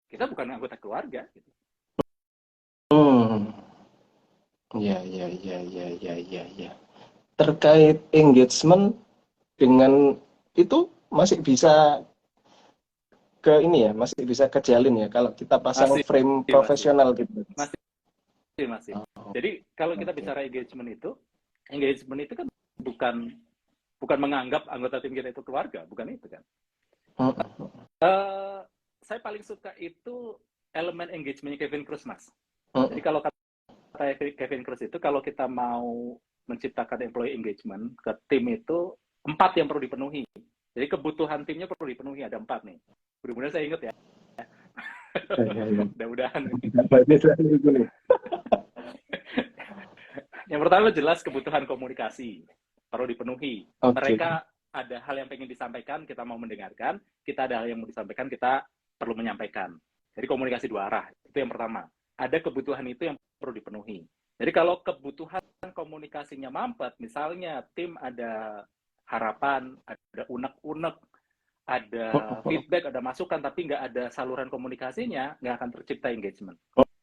kita bukan anggota keluarga. Gitu. Ya. Terkait engagement dengan itu masih bisa ke ini ya, masih bisa kejalin ya kalau kita pasang Masih, frame profesional gitu. masih. Jadi kalau kita Oke. bicara engagement itu kan bukan menganggap anggota tim kita itu keluarga, bukan itu kan. Saya paling suka itu elemen engagementnya Kevin Cruz, Mas. Jadi kalau kata Kevin Cruz itu, kalau kita mau menciptakan employee engagement ke tim itu 4 yang perlu dipenuhi. Jadi kebutuhan timnya perlu dipenuhi, ada 4 nih. Mudah-mudahan saya ingat ya. Mudah-mudahan. Yang pertama jelas kebutuhan komunikasi perlu dipenuhi. Mereka ada hal yang pengen disampaikan, kita mau mendengarkan. Kita ada hal yang mau disampaikan, kita perlu menyampaikan. Jadi komunikasi dua arah, itu yang pertama. Ada kebutuhan itu yang perlu dipenuhi. Jadi kalau kebutuhan komunikasinya mampet, misalnya tim ada harapan, ada unek-unek, ada feedback, ada masukan, tapi nggak ada saluran komunikasinya, nggak akan tercipta engagement.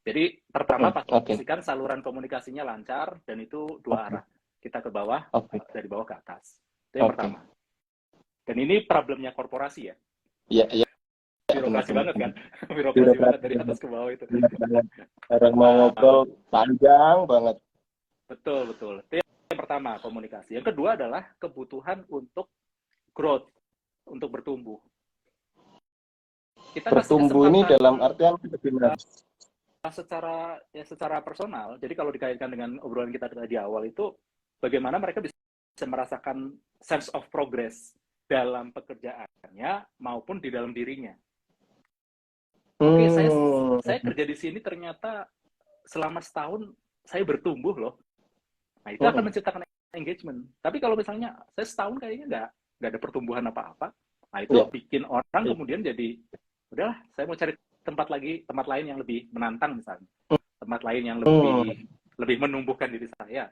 Jadi pertama pastikan saluran komunikasinya lancar, dan itu dua arah. Kita ke bawah, dari bawah ke atas. Itu yang pertama. Dan ini problemnya korporasi ya. Iya. Birokrasi banget kan. Birokrasi banget dari atas ke bawah itu. Orang mau ngobrol panjang banget. Betul. Itu yang pertama, komunikasi. Yang kedua adalah kebutuhan untuk growth, untuk bertumbuh. kita kasih Bertumbuh ini kesempatan dalam artian benar. secara personal. Jadi kalau dikaitkan dengan obrolan kita di awal itu, bagaimana mereka bisa merasakan sense of progress dalam pekerjaannya maupun di dalam dirinya. Oke, saya kerja di sini ternyata selama setahun saya bertumbuh loh. Nah, itu akan menciptakan engagement. Tapi kalau misalnya saya setahun kayaknya nggak ada pertumbuhan apa-apa, nah itu bikin orang kemudian jadi, udahlah, saya mau cari tempat lain yang lebih menantang misalnya, tempat lain yang lebih menumbuhkan diri saya.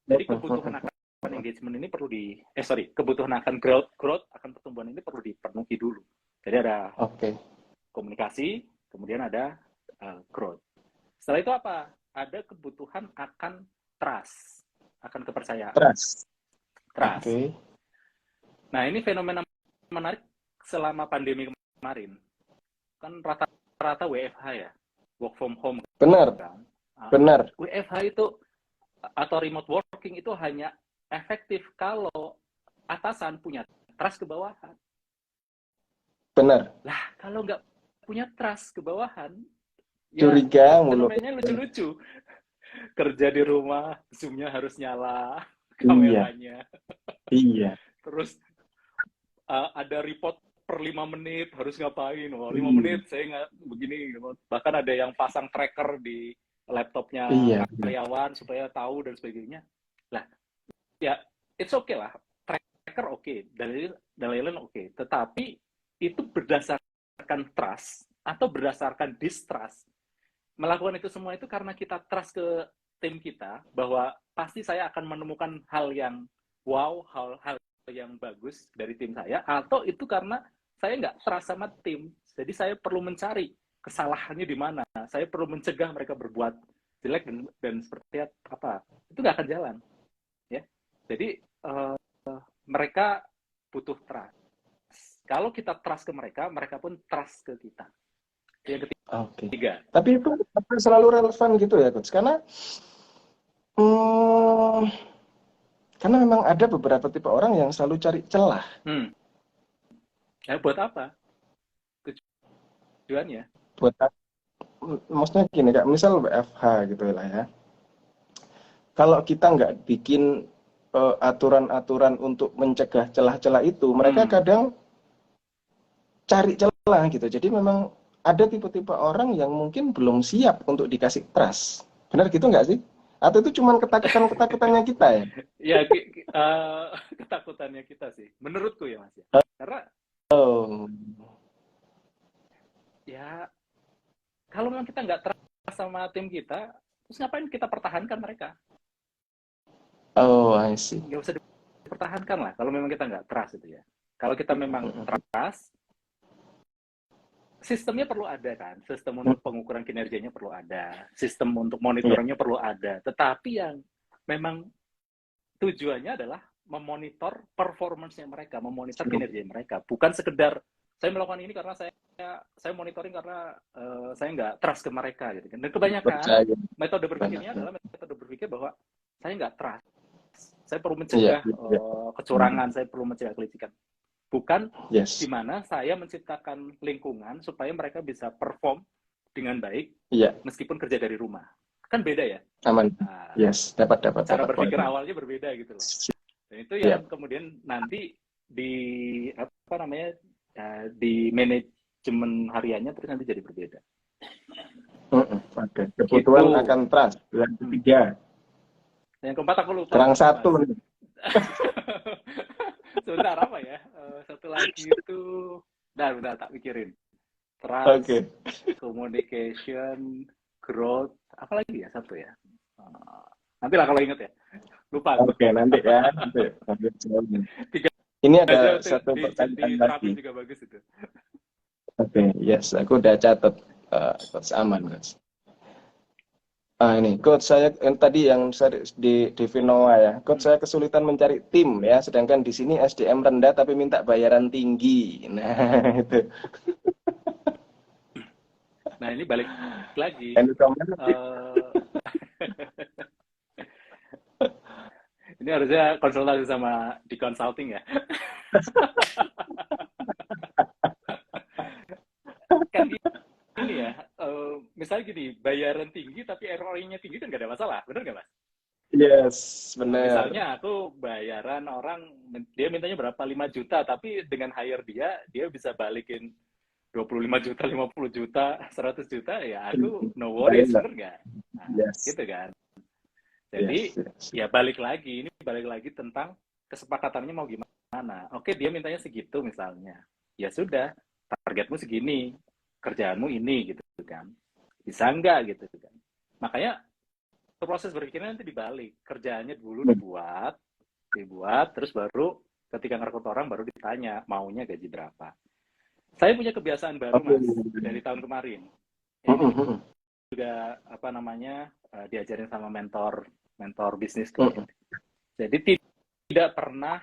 Jadi kebutuhan akan engagement ini perlu kebutuhan akan growth akan pertumbuhan ini perlu dipenuhi dulu. Jadi ada komunikasi, kemudian ada growth. Setelah itu apa? Ada kebutuhan akan trust, akan kepercayaan. Trust. Okay. Nah, ini fenomena menarik selama pandemi kemarin. Kan rata-rata WFH ya, work from home. Benar. Kan? Benar. WFH itu atau remote working itu hanya efektif kalau atasan punya trust ke bawahan. Benar. Lah, kalau nggak punya trust ke bawahan, curiga mulu. Fenomenanya lucu-lucu. Kerja di rumah, Zoom-nya harus nyala, kameranya. Iya. Terus ada report per 5 menit, harus ngapain? 5 menit saya nggak begini. Bahkan ada yang pasang tracker di laptopnya karyawan supaya tahu dan sebagainya. Lah, ya it's okay lah. Tracker oke, dan lain-lain oke. Tetapi itu berdasarkan trust atau berdasarkan distrust. Melakukan itu semua itu karena kita trust ke tim kita bahwa pasti saya akan menemukan hal yang wow, hal yang bagus dari tim saya, atau itu karena saya nggak trust sama tim, jadi saya perlu mencari kesalahannya di mana, saya perlu mencegah mereka berbuat jelek dan seperti apa, itu nggak akan jalan, ya. Jadi mereka butuh trust. Kalau kita trust ke mereka, mereka pun trust ke kita. Yang ketiga. Tapi itu selalu relevan gitu ya, Coach. Karena memang ada beberapa tipe orang yang selalu cari celah. Ya, buat apa? Tujuannya? Buat apa? Maksudnya gini, Kak, misal WFH gitu lah ya. Kalau kita nggak bikin aturan-aturan untuk mencegah celah-celah itu, mereka kadang cari celah gitu. Jadi memang ada tipe-tipe orang yang mungkin belum siap untuk dikasih trust. Benar gitu nggak sih? Atau itu cuma ketakutannya kita ya? Ya, ketakutannya kita sih. Menurutku ya, Mas. Karena ya, kalau memang kita nggak trust sama tim kita, terus ngapain kita pertahankan mereka? I see. Nggak usah dipertahankan lah, kalau memang kita nggak trust itu ya. Kalau kita memang trust, sistemnya perlu ada kan, sistem untuk pengukuran kinerjanya perlu ada, sistem untuk monitoringnya perlu ada. Tetapi yang memang tujuannya adalah memonitor performance-nya mereka, memonitor kinerja mereka, bukan sekedar saya melakukan ini karena saya monitoring karena saya nggak trust ke mereka gitu kan. Dan kebanyakan metode berpikirnya adalah metode berpikir bahwa saya nggak trust, saya perlu mencegah kecurangan, saya perlu mencegah kelicikan. Bukan di mana saya menciptakan lingkungan supaya mereka bisa perform dengan baik meskipun kerja dari rumah. Kan beda ya? Aman. Dapat. Cara berpikir awalnya berbeda gitu loh. Dan itu yang kemudian nanti di di manajemen hariannya terus nanti jadi berbeda. Kebutuhan akan trust. Yang ketiga. Yang keempat aku lupa. Kurang satu. Sebentar apa ya? Satu lagi itu, bentar tak pikirin. Trust, communication, growth, apa lagi ya satu ya? Nanti lah kalau inget ya. Lupa. Nanti ya. Ini ada satu pertanyaan lagi. Juga bagus itu. Aku udah catat. Coach, aman, Coach. Ini Coach, saya tadi yang saya di Vinoa ya. Coach, saya kesulitan mencari tim ya, sedangkan di sini SDM rendah tapi minta bayaran tinggi. Nah, itu. Nah, ini balik lagi. Ini harusnya konsultasi sama di consulting ya. misalnya gini, bayaran tinggi tapi ROI-nya tinggi kan nggak ada masalah, bener nggak Mas? Yes, benar. Misalnya aku bayaran orang, dia mintanya berapa? 5 juta, tapi dengan hire dia bisa balikin 25 juta, 50 juta, 100 juta, ya aku no worries, Bayar. bener nggak? Nah, Yes. gitu kan. Yes, Jadi, yes. ya balik lagi tentang kesepakatannya mau gimana. Oke, dia mintanya segitu misalnya. Ya sudah, targetmu segini, kerjaanmu ini, gitu kan. Bisa nggak, gitu kan. Makanya, proses berpikirnya nanti dibalik. Kerjaannya dulu dibuat, terus baru ketika ngerekrut orang baru ditanya, maunya gaji berapa. Saya punya kebiasaan baru, Mas, dari tahun kemarin. Ini juga diajarin sama mentor bisnisku. Jadi tidak pernah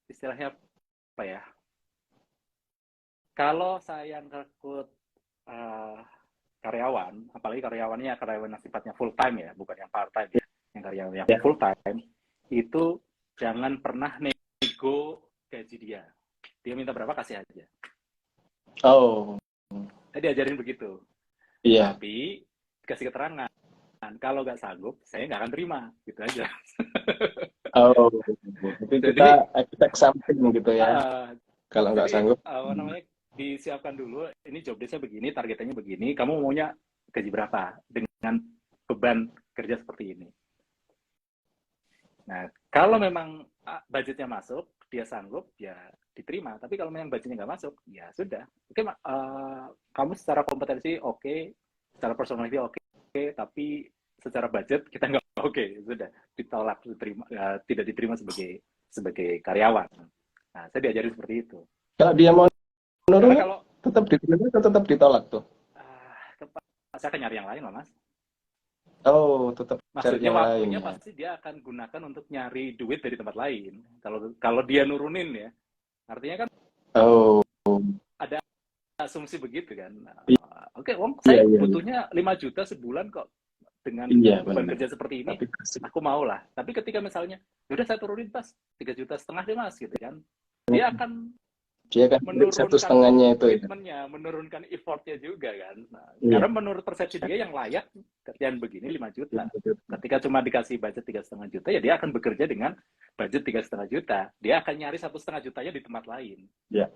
istilahnya apa ya? Kalau saya ngerekrut karyawan, apalagi karyawan yang sifatnya full time ya, bukan yang part time ya, yang karyawan yang full time, itu jangan pernah nego gaji dia. Dia minta berapa kasih aja. Oh. Saya diajarin begitu. Iya. Tapi kasih keterangan. Kalau nggak sanggup, saya nggak akan terima. Gitu aja. Oh. Jadi kita expect something gitu ya. Kalau nggak sanggup. Disiapkan dulu, ini job desk-nya begini, targetnya begini, kamu maunya gaji berapa dengan beban kerja seperti ini. Nah, kalau memang budgetnya masuk, dia sanggup, ya diterima. Tapi kalau memang budgetnya nggak masuk, ya sudah. Oke, kamu secara kompetensi oke, secara personality oke, tapi secara budget kita nggak oke, sudah ditolak, tidak diterima sebagai karyawan. Nah, saya diajarin seperti itu. Kalau dia mau menurun, kalau tetap diterima atau tetap ditolak tuh? Saya akan nyari yang lain lah, Mas. Oh, tetap cari Maksudnya yang lain. waktunya pasti dia akan gunakan untuk nyari duit dari tempat lain. Kalau dia nurunin ya, artinya kan ada asumsi begitu kan. Oke, saya butuhnya 5 juta sebulan kok dengan beban kerja seperti ini. Aku mau lah. Tapi ketika misalnya, udah saya turunin pas 3,5 juta deh Mas gitu kan. Dia akan menurunkan 1,5-nya itu komitmennya, menurunkan effortnya juga kan. Karena menurut persepsi dia yang layak kerjaan begini 5 juta. Ketika cuma dikasih budget 3,5 juta, ya dia akan bekerja dengan budget 3,5 juta. Dia akan nyari 1,5 jutanya di tempat lain. Iya.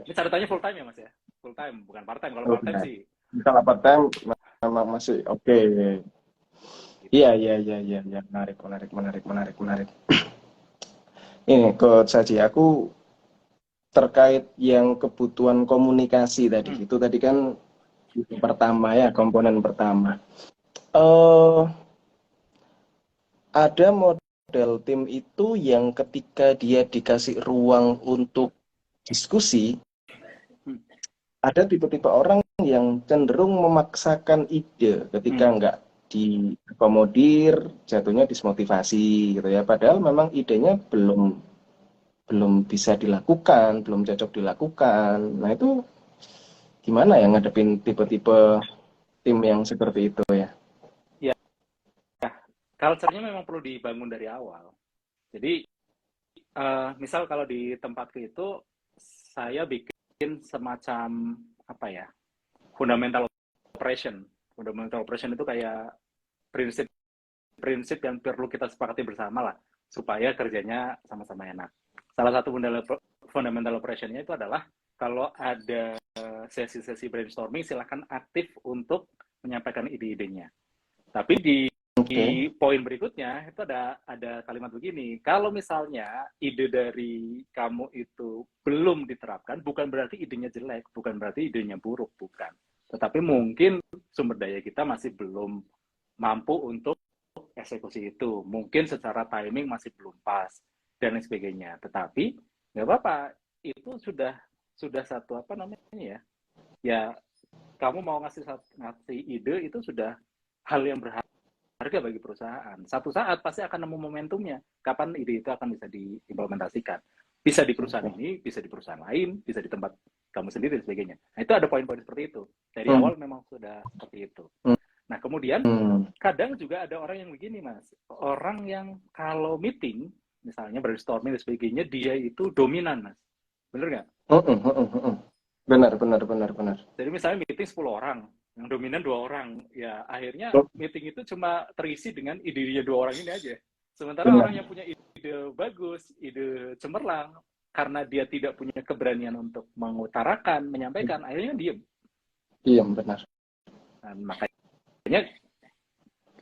Ini catatannya full time ya Mas ya? Full time, bukan part time. Kalau part time sih. Kalau part time memang masih oke. Iya. Menarik. Ini Coach Haji, aku terkait yang kebutuhan komunikasi tadi, itu tadi kan pertama ya, komponen pertama. Ada model tim itu yang ketika dia dikasih ruang untuk diskusi, ada tipe-tipe orang yang cenderung memaksakan ide ketika nggak diakomodir, jatuhnya dismotivasi gitu ya. Padahal memang idenya belum bisa dilakukan, belum cocok dilakukan. Nah itu gimana ya ngadepin tipe-tipe tim yang seperti itu ya? Ya, culture-nya memang perlu dibangun dari awal. Jadi, misal kalau di tempatku itu, saya bikin semacam, fundamental operation. Fundamental operation itu kayak prinsip yang perlu kita sepakati bersama lah, supaya kerjanya sama-sama enak. Salah satu fundamental operation-nya itu adalah kalau ada sesi-sesi brainstorming, silakan aktif untuk menyampaikan ide-idenya. Tapi di poin berikutnya itu ada kalimat begini, kalau misalnya ide dari kamu itu belum diterapkan, bukan berarti idenya jelek, bukan berarti idenya buruk, bukan. Tetapi mungkin sumber daya kita masih belum mampu untuk eksekusi itu. Mungkin secara timing masih belum pas dan lain sebagainya. Tetapi nggak apa-apa, itu sudah satu ya kamu mau ngasih ide itu sudah hal yang berharga bagi perusahaan. Satu saat pasti akan nemu momentumnya kapan ide itu akan bisa diimplementasikan. Bisa di perusahaan ini, bisa di perusahaan lain, bisa di tempat kamu sendiri dan sebagainya. Nah, itu ada poin-poin seperti itu. Dari awal memang sudah seperti itu. Nah, kemudian kadang juga ada orang yang begini, Mas. Orang yang kalau meeting, misalnya brainstorming dan sebagainya, dia itu dominan, Mas. Bener nggak? Benar, benar, benar, benar. Jadi misalnya meeting 10 orang, yang dominan 2 orang, ya akhirnya meeting itu cuma terisi dengan ide-ide 2 orang ini aja. Sementara Benar. orang yang punya ide bagus, ide cemerlang, karena dia tidak punya keberanian untuk mengutarakan, menyampaikan, akhirnya diem. Iya, benar. Dan makanya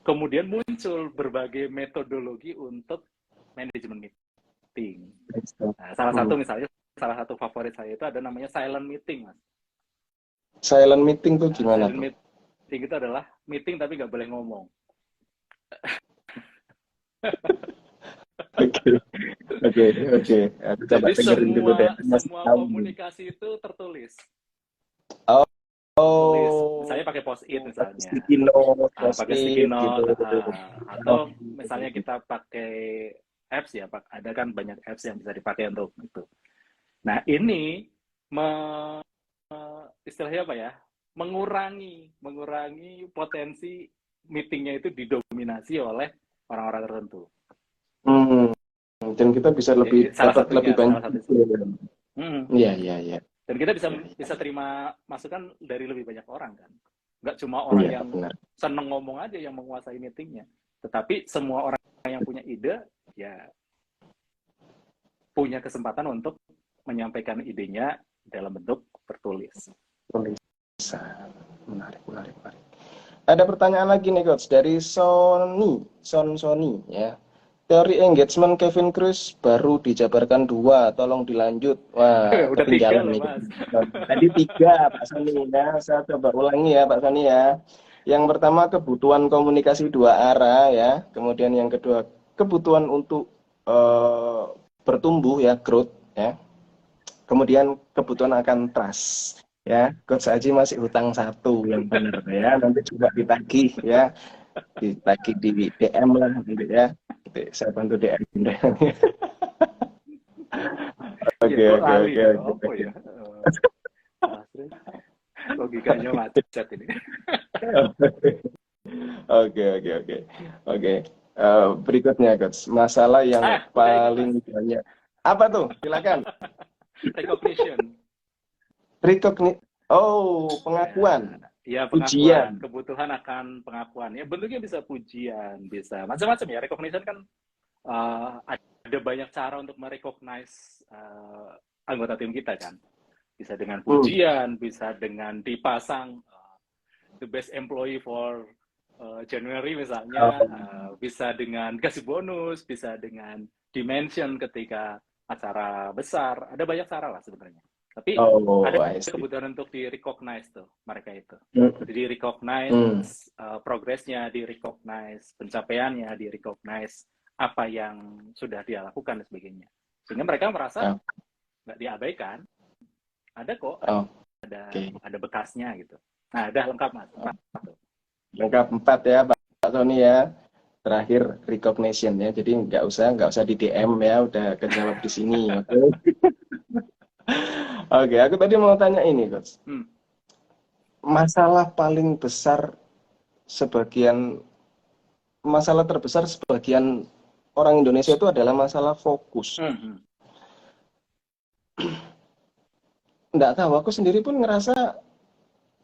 kemudian muncul berbagai metodologi untuk manajemen meeting. Nah, salah satu favorit saya itu ada namanya silent meeting, Mas. Silent meeting tuh Nah, gimana silent tuh? meeting itu adalah meeting tapi nggak boleh ngomong. Oke, oke, oke. Aku coba Jadi dengerin dulu deh. Masih semua tahu. komunikasi itu tertulis. Oh, Tulis, oh, misalnya pakai post-it misalnya. sticky note, Pakai sticky post-it gitu. note, Oh, atau misalnya kita pakai apps ya, ada kan banyak apps yang bisa dipakai untuk itu. Nah, ini istilahnya apa ya? Mengurangi potensi meetingnya itu didominasi oleh orang-orang tertentu. hmm. Dan kita bisa lebih Salah dapat lebih satunya, banyak. Hmm. Iya, iya, iya. Dan kita bisa Iya, iya. bisa terima masukan dari lebih banyak orang kan. Nggak cuma orang Iya, yang benar. seneng ngomong aja yang menguasai meetingnya, tetapi semua orang yang punya ide ya punya kesempatan untuk menyampaikan idenya dalam bentuk tertulis. Tulisan. Menarik, menarik, menarik. Ada pertanyaan lagi nih coach dari Sony ya. Teori engagement Kevin Cruz baru dijabarkan 2, tolong dilanjut. Wah, Udah 3 ketinggalan loh nih. Mas. Tadi 3 Pak Sony ya. Saya coba ulangi ya Pak Sony ya. Yang pertama kebutuhan komunikasi 2 arah ya. Kemudian yang kedua kebutuhan untuk eh, bertumbuh ya, growth ya. Kemudian kebutuhan akan trust ya. Coach Aji masih hutang 1 yang benar ya. Nanti juga ditagih ya, ditagih di DM lah nanti ya. Nanti saya bantu DM. Iya, Oke, kok oke, lali oke, ya? Apa oke. ya? Logikanya macet ini. Oke, oke, oke. Oke. Berikutnya, Coach. Masalah yang Udah ingat Mas. paling banyak. Apa tuh? Silakan. Recognition. Oh, pengakuan. Ya, pengakuan. Pujian. Kebutuhan akan pengakuan. Ya, bentuknya bisa pujian, bisa macam-macam ya. Recognition kan ada banyak cara untuk merecognize anggota tim kita kan. Bisa dengan pujian, bisa dengan dipasang the best employee for January misalnya, bisa dengan kasih bonus, bisa dengan dimension ketika acara besar. Ada banyak cara lah sebenarnya. Tapi ada kebutuhan untuk di-recognize tuh mereka itu. Di-recognize progresnya, di-recognize pencapaiannya, di-recognize apa yang sudah dia lakukan dan sebagainya. Sehingga mereka merasa nggak diabaikan. Ada kok, ada bekasnya gitu. Nah, udah lengkap Mas. Lengkap 4 ya Pak Sony ya. Terakhir recognition ya. Jadi nggak usah di DM ya, udah kejawab di sini. Oke. Oke, aku tadi mau tanya ini, Coach. Masalah terbesar sebagian orang Indonesia itu adalah masalah fokus. Nggak tahu, aku sendiri pun ngerasa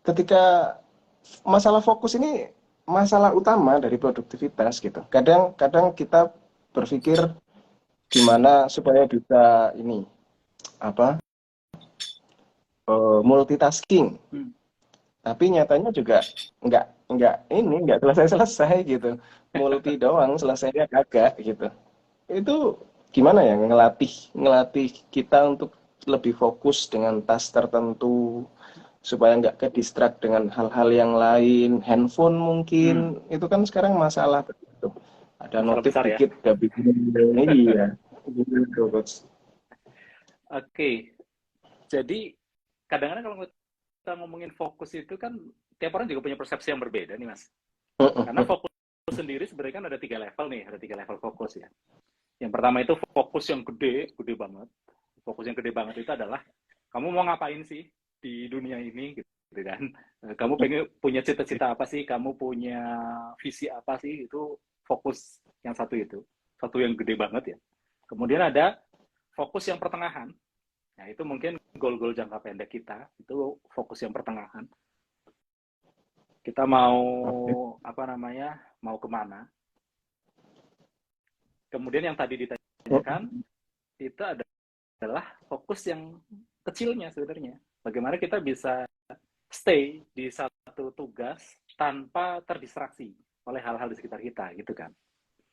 ketika masalah fokus ini masalah utama dari produktivitas gitu. Kadang kita berpikir gimana supaya bisa ini multitasking. Tapi nyatanya juga nggak selesai gitu. Multi doang, selesainya kagak gitu. Itu gimana ya ngelatih kita untuk lebih fokus dengan tas tertentu supaya nggak ke distract dengan hal-hal yang lain, handphone mungkin itu kan sekarang masalah begitu. Ada masalah notif besar, dikit ya? gak bikin iya gitu, Coach. Oke, jadi kadang-kadang kalau kita ngomongin fokus itu kan tiap orang juga punya persepsi yang berbeda nih Mas. Karena fokus sendiri sebenarnya kan ada 3 level nih, ada 3 level fokus ya. Yang pertama itu fokus yang gede banget. Fokus yang gede banget itu adalah kamu mau ngapain sih di dunia ini gitu kan. Kamu pengen punya cita-cita apa sih, kamu punya visi apa sih, itu fokus yang satu itu. Satu yang gede banget ya. Kemudian ada fokus yang pertengahan. Nah, itu mungkin goal-goal jangka pendek kita, itu fokus yang pertengahan. Kita mau apa namanya, mau kemana. Kemudian yang tadi ditanyakan, itu adalah fokus yang kecilnya sebenarnya. Bagaimana kita bisa stay di satu tugas tanpa terdistraksi oleh hal-hal di sekitar kita, gitu kan.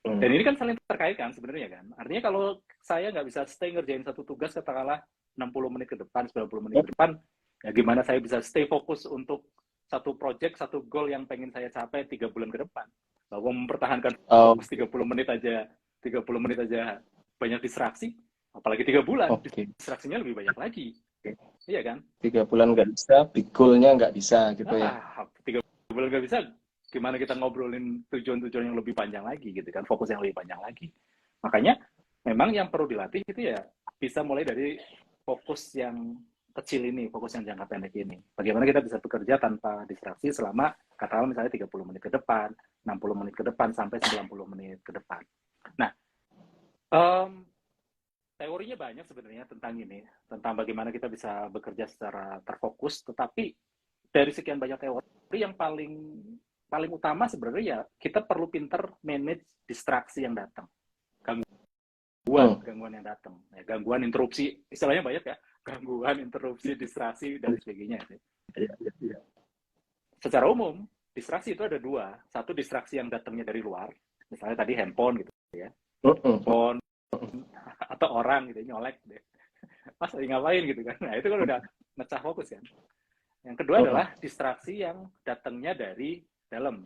Dan ini kan saling terkait kan sebenarnya kan. Artinya kalau saya nggak bisa stay ngerjain satu tugas katakanlah 60 menit ke depan, 90 menit ke depan, ya gimana saya bisa stay fokus untuk satu project, satu goal yang pengen saya capai 3 bulan ke depan. Bahwa mempertahankan fokus 30 menit aja banyak distraksi, apalagi 3 bulan, distraksinya lebih banyak lagi. Iya kan? 3 bulan nggak bisa, big goal-nya nggak bisa gitu ya. 3 bulan nggak bisa, gimana kita ngobrolin tujuan-tujuan yang lebih panjang lagi gitu kan, fokus yang lebih panjang lagi. Makanya memang yang perlu dilatih itu ya bisa mulai dari fokus yang kecil ini, fokus yang jangka pendek ini. Bagaimana kita bisa bekerja tanpa distraksi selama katakanlah misalnya 30 menit ke depan, 60 menit ke depan, sampai 90 menit ke depan. Nah, teorinya banyak sebenarnya tentang ini, tentang bagaimana kita bisa bekerja secara terfokus, tetapi dari sekian banyak teori yang paling utama sebenarnya ya kita perlu pinter manage distraksi yang datang, gangguan yang datang, ya, gangguan interupsi, istilahnya banyak ya, gangguan interupsi, distraksi dan sebagainya. Secara umum distraksi itu ada dua, satu distraksi yang datangnya dari luar, misalnya tadi handphone gitu ya, handphone atau orang gitu nyolek deh, mas lagi ngapain gitu kan, nah itu kan udah mecah fokus kan. Yang kedua adalah distraksi yang datangnya dari dalam.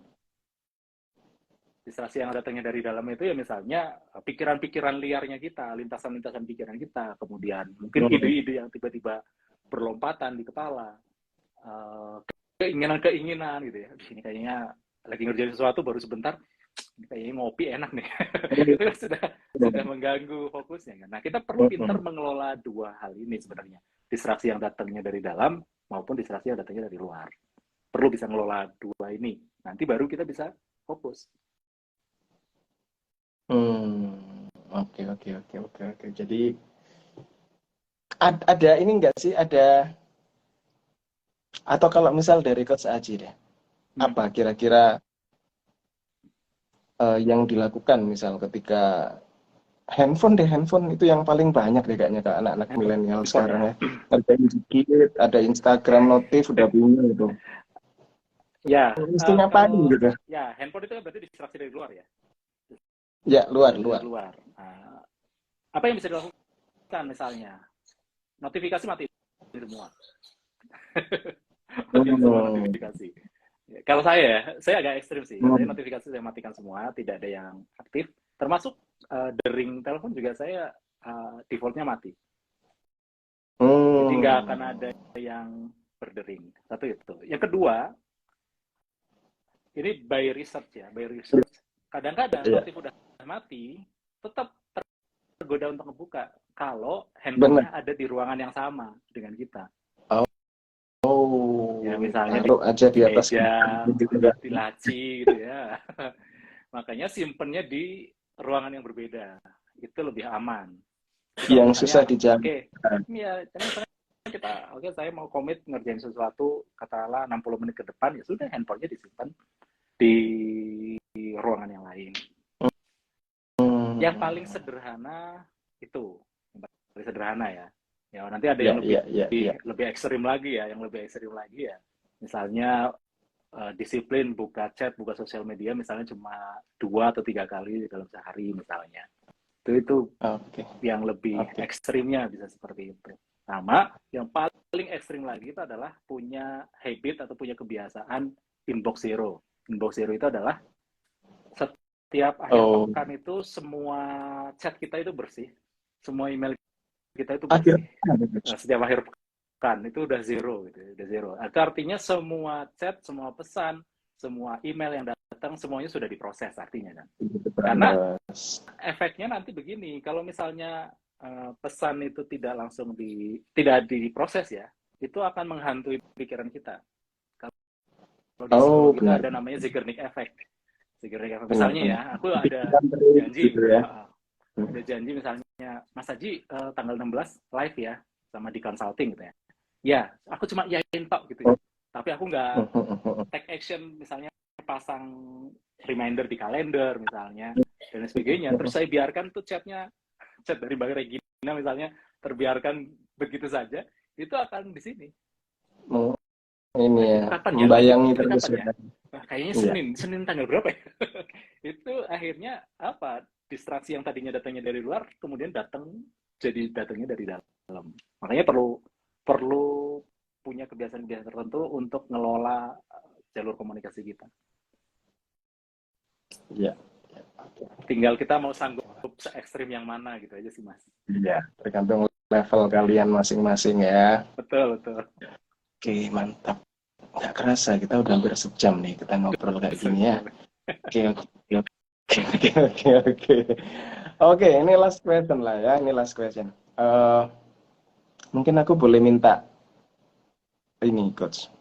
Distraksi yang datangnya dari dalam itu ya misalnya pikiran-pikiran liarnya kita, lintasan-lintasan pikiran kita, kemudian mungkin ide-ide yang tiba-tiba berlompatan di kepala, keinginan-keinginan gitu ya. Ini kayaknya lagi ngerjain sesuatu baru sebentar, kayaknya ngopi enak nih. Itu kan sudah mengganggu fokusnya kan. Nah, kita perlu pintar mengelola dua hal ini sebenarnya. Distraksi yang datangnya dari dalam maupun distraksi yang datangnya dari luar. Perlu bisa ngelola dua ini. Nanti baru kita bisa fokus. Oke. Jadi ada ini enggak sih, ada, atau kalau misal dari Coach Aji deh, apa kira-kira yang dilakukan misal ketika handphone itu yang paling banyak deh kayaknya ke anak-anak milenial sekarang ya. Ada dikit, ada Instagram notif udah bingung gitu. Ya, mesti ngapain gitu? Ya, handphone itu kan berarti distraksi dari luar ya. Ya, luar. Nah, apa yang bisa dilakukan misalnya? Notifikasi mati semua. Semua notifikasi. Kalau saya agak ekstrim sih. Saya notifikasi saya matikan semua, tidak ada yang aktif. Termasuk dering telepon juga saya defaultnya mati. Jadi nggak akan ada yang berdering. Satu itu. Yang kedua, ini by research ya, by research. Kadang-kadang notif udah mati, tetap tergoda untuk ngebuka kalau handphonenya ada di ruangan yang sama dengan kita. Ya misalnya di atas meja, di laci gitu ya. Makanya simpennya di ruangan yang berbeda. Itu lebih aman. Yang susah dijaga. Ya, misalnya saya mau komit ngerjain sesuatu katakanlah 60 menit ke depan, ya sudah handphonenya disimpan di ruangan yang lain. Yang paling sederhana itu, yang paling sederhana ya. Ya nanti ada yang lebih ekstrim lagi ya, Misalnya disiplin buka chat, buka sosial media misalnya cuma 2 atau 3 kali dalam sehari misalnya. Itu yang lebih ekstrimnya bisa seperti itu. Sama yang paling ekstrim lagi itu adalah punya habit atau punya kebiasaan inbox zero. Inbox zero itu adalah setiap akhir pekan itu semua chat kita itu bersih, semua email kita itu bersih. Setiap akhir pekan itu udah zero gitu, udah zero. Itu artinya semua chat, semua pesan, semua email yang datang semuanya sudah diproses artinya kan. Karena efeknya nanti begini, kalau misalnya pesan itu tidak diproses ya, itu akan menghantui pikiran kita. Kalau di kita ada namanya Zeigarnik Effect. Misalnya ya, aku ada janji, ada janji misalnya, Mas Haji tanggal 16 live ya, sama di consulting gitu ya. Ya, aku cuma yain tok gitu ya. Tapi aku nggak take action, misalnya pasang reminder di kalender misalnya dan sebagainya. Terus saya biarkan tuh chat dari Mbak Regina misalnya terbiarkan begitu saja, itu akan di sini. Ini ya, Kapan ya? membayangi Itu terus kapan ya? ya. Nah, kayaknya Iya. Senin tanggal berapa ya? Itu akhirnya apa? Distraksi yang tadinya datangnya dari luar kemudian jadi datangnya dari dalam. Makanya perlu punya kebiasaan-kebiasaan tertentu untuk ngelola jalur komunikasi kita. Iya. Tinggal kita mau sanggup se-ekstrim yang mana gitu aja sih, Mas. Iya, tergantung level kalian masing-masing ya. Betul. Oke, mantap. Nggak kerasa kita udah hampir sejam nih kita ngobrol kayak gini ya. Oke. Oke, ini last question lah ya. Ini last question. Mungkin aku boleh minta ini, Coach.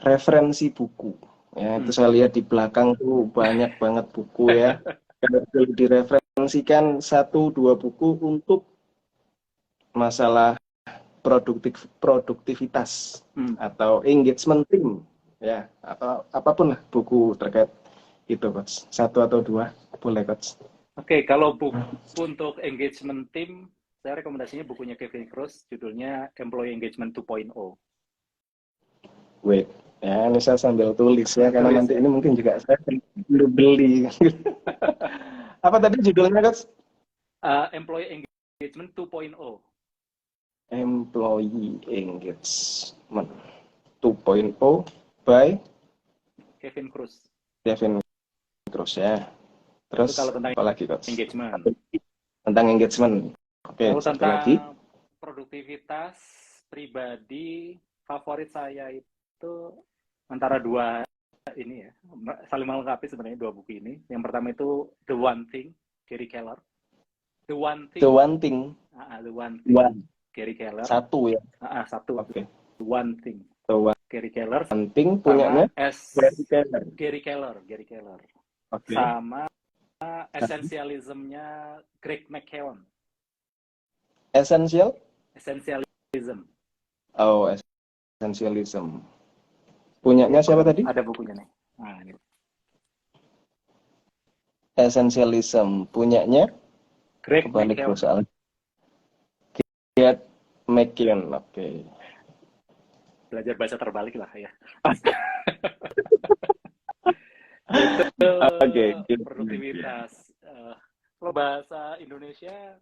Referensi buku. Ya, itu saya lihat di belakang tuh banyak banget buku ya. Kalau boleh direferensikan 1-2 buku untuk masalah produktivitas atau engagement team ya, atau apapun lah buku terkait itu, Coach. 1 atau 2 boleh, Coach. Oke, kalau buku untuk engagement team, saya rekomendasinya bukunya Kevin Kruse, judulnya Employee Engagement 2.0. Wait, ya ini saya sambil tulis ya, karena nanti ini mungkin juga saya perlu beli. Apa tadi judulnya, Coach? Employee Engagement 2.0. Employee Engagement 2.0 by Kevin Kruse. Kevin Kruse ya. Terus kalau tentang apa lagi, Coach? Engagement. Tentang engagement. Oke, Kalau satu tentang lagi. Produktivitas pribadi, favorit saya itu antara 2 ini ya, saling melengkapi sebenarnya 2 buku ini. Yang pertama itu The One Thing, Gary Keller. The One Thing. The One Thing. Gary Keller. 1 ya. 1. Oke. The One Thing. Gary Keller. One Thing punyanya Gary Keller. Oke. Sama Essentialism-nya Greg McKeown. Essentialism. Oh, Essentialism. Punyanya siapa tadi? Ada bukunya nih. Nah, ini. Essentialism punyanya Greg McKeown. McKeown. Oke. Belajar baca terbalik lah ya. Oke. Produktivitas. Kalau bahasa Indonesia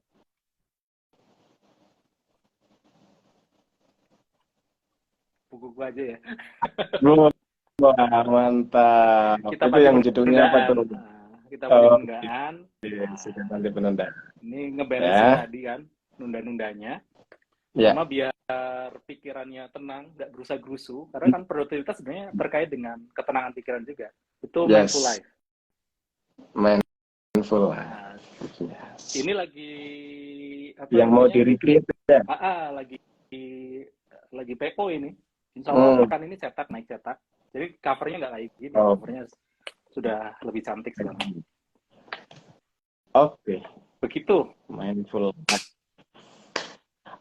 buku aja ya. Wah, mantap. Kita itu yang judulnya apa tuh? Kita penundaan. Sudah nanti penundaan. Ini ngeberesin tadi kan, nunda-nundanya. Sama biar pikirannya tenang, nggak gerusa-gerusu. Karena kan produktivitas sebenarnya terkait dengan ketenangan pikiran juga. Itu mindful life. Mindful life. Ini lagi yang mau di-recreate ya? Lagi PO ini. Insya Allah pekan ini naik cetak. Jadi covernya nggak kayak gini, covernya sudah lebih cantik sekarang. Oke. Begitu. Mindful.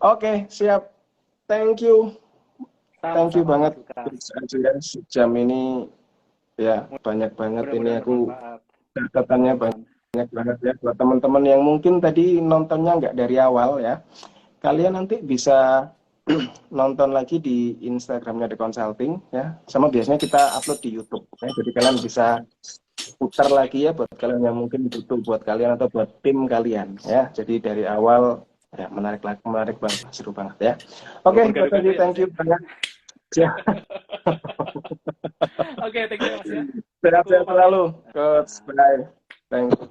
Oke, siap. Thank you. Thank you banget. Sejam ini ya banyak banget ini aku catatannya banyak banget ya buat teman-teman yang mungkin tadi nontonnya nggak dari awal ya. Kalian nanti bisa nonton lagi di Instagramnya The Consulting ya. Sama biasanya kita upload di YouTube ya. Jadi kalian bisa putar lagi ya buat kalian yang mungkin butuh buat kalian atau buat tim kalian ya. Jadi dari awal ya menarik banget, seru banget ya. Oke, thank you banget. Oke, thank you Mas ya. Sehat-sehat selalu, Coach. Bye. Thank you.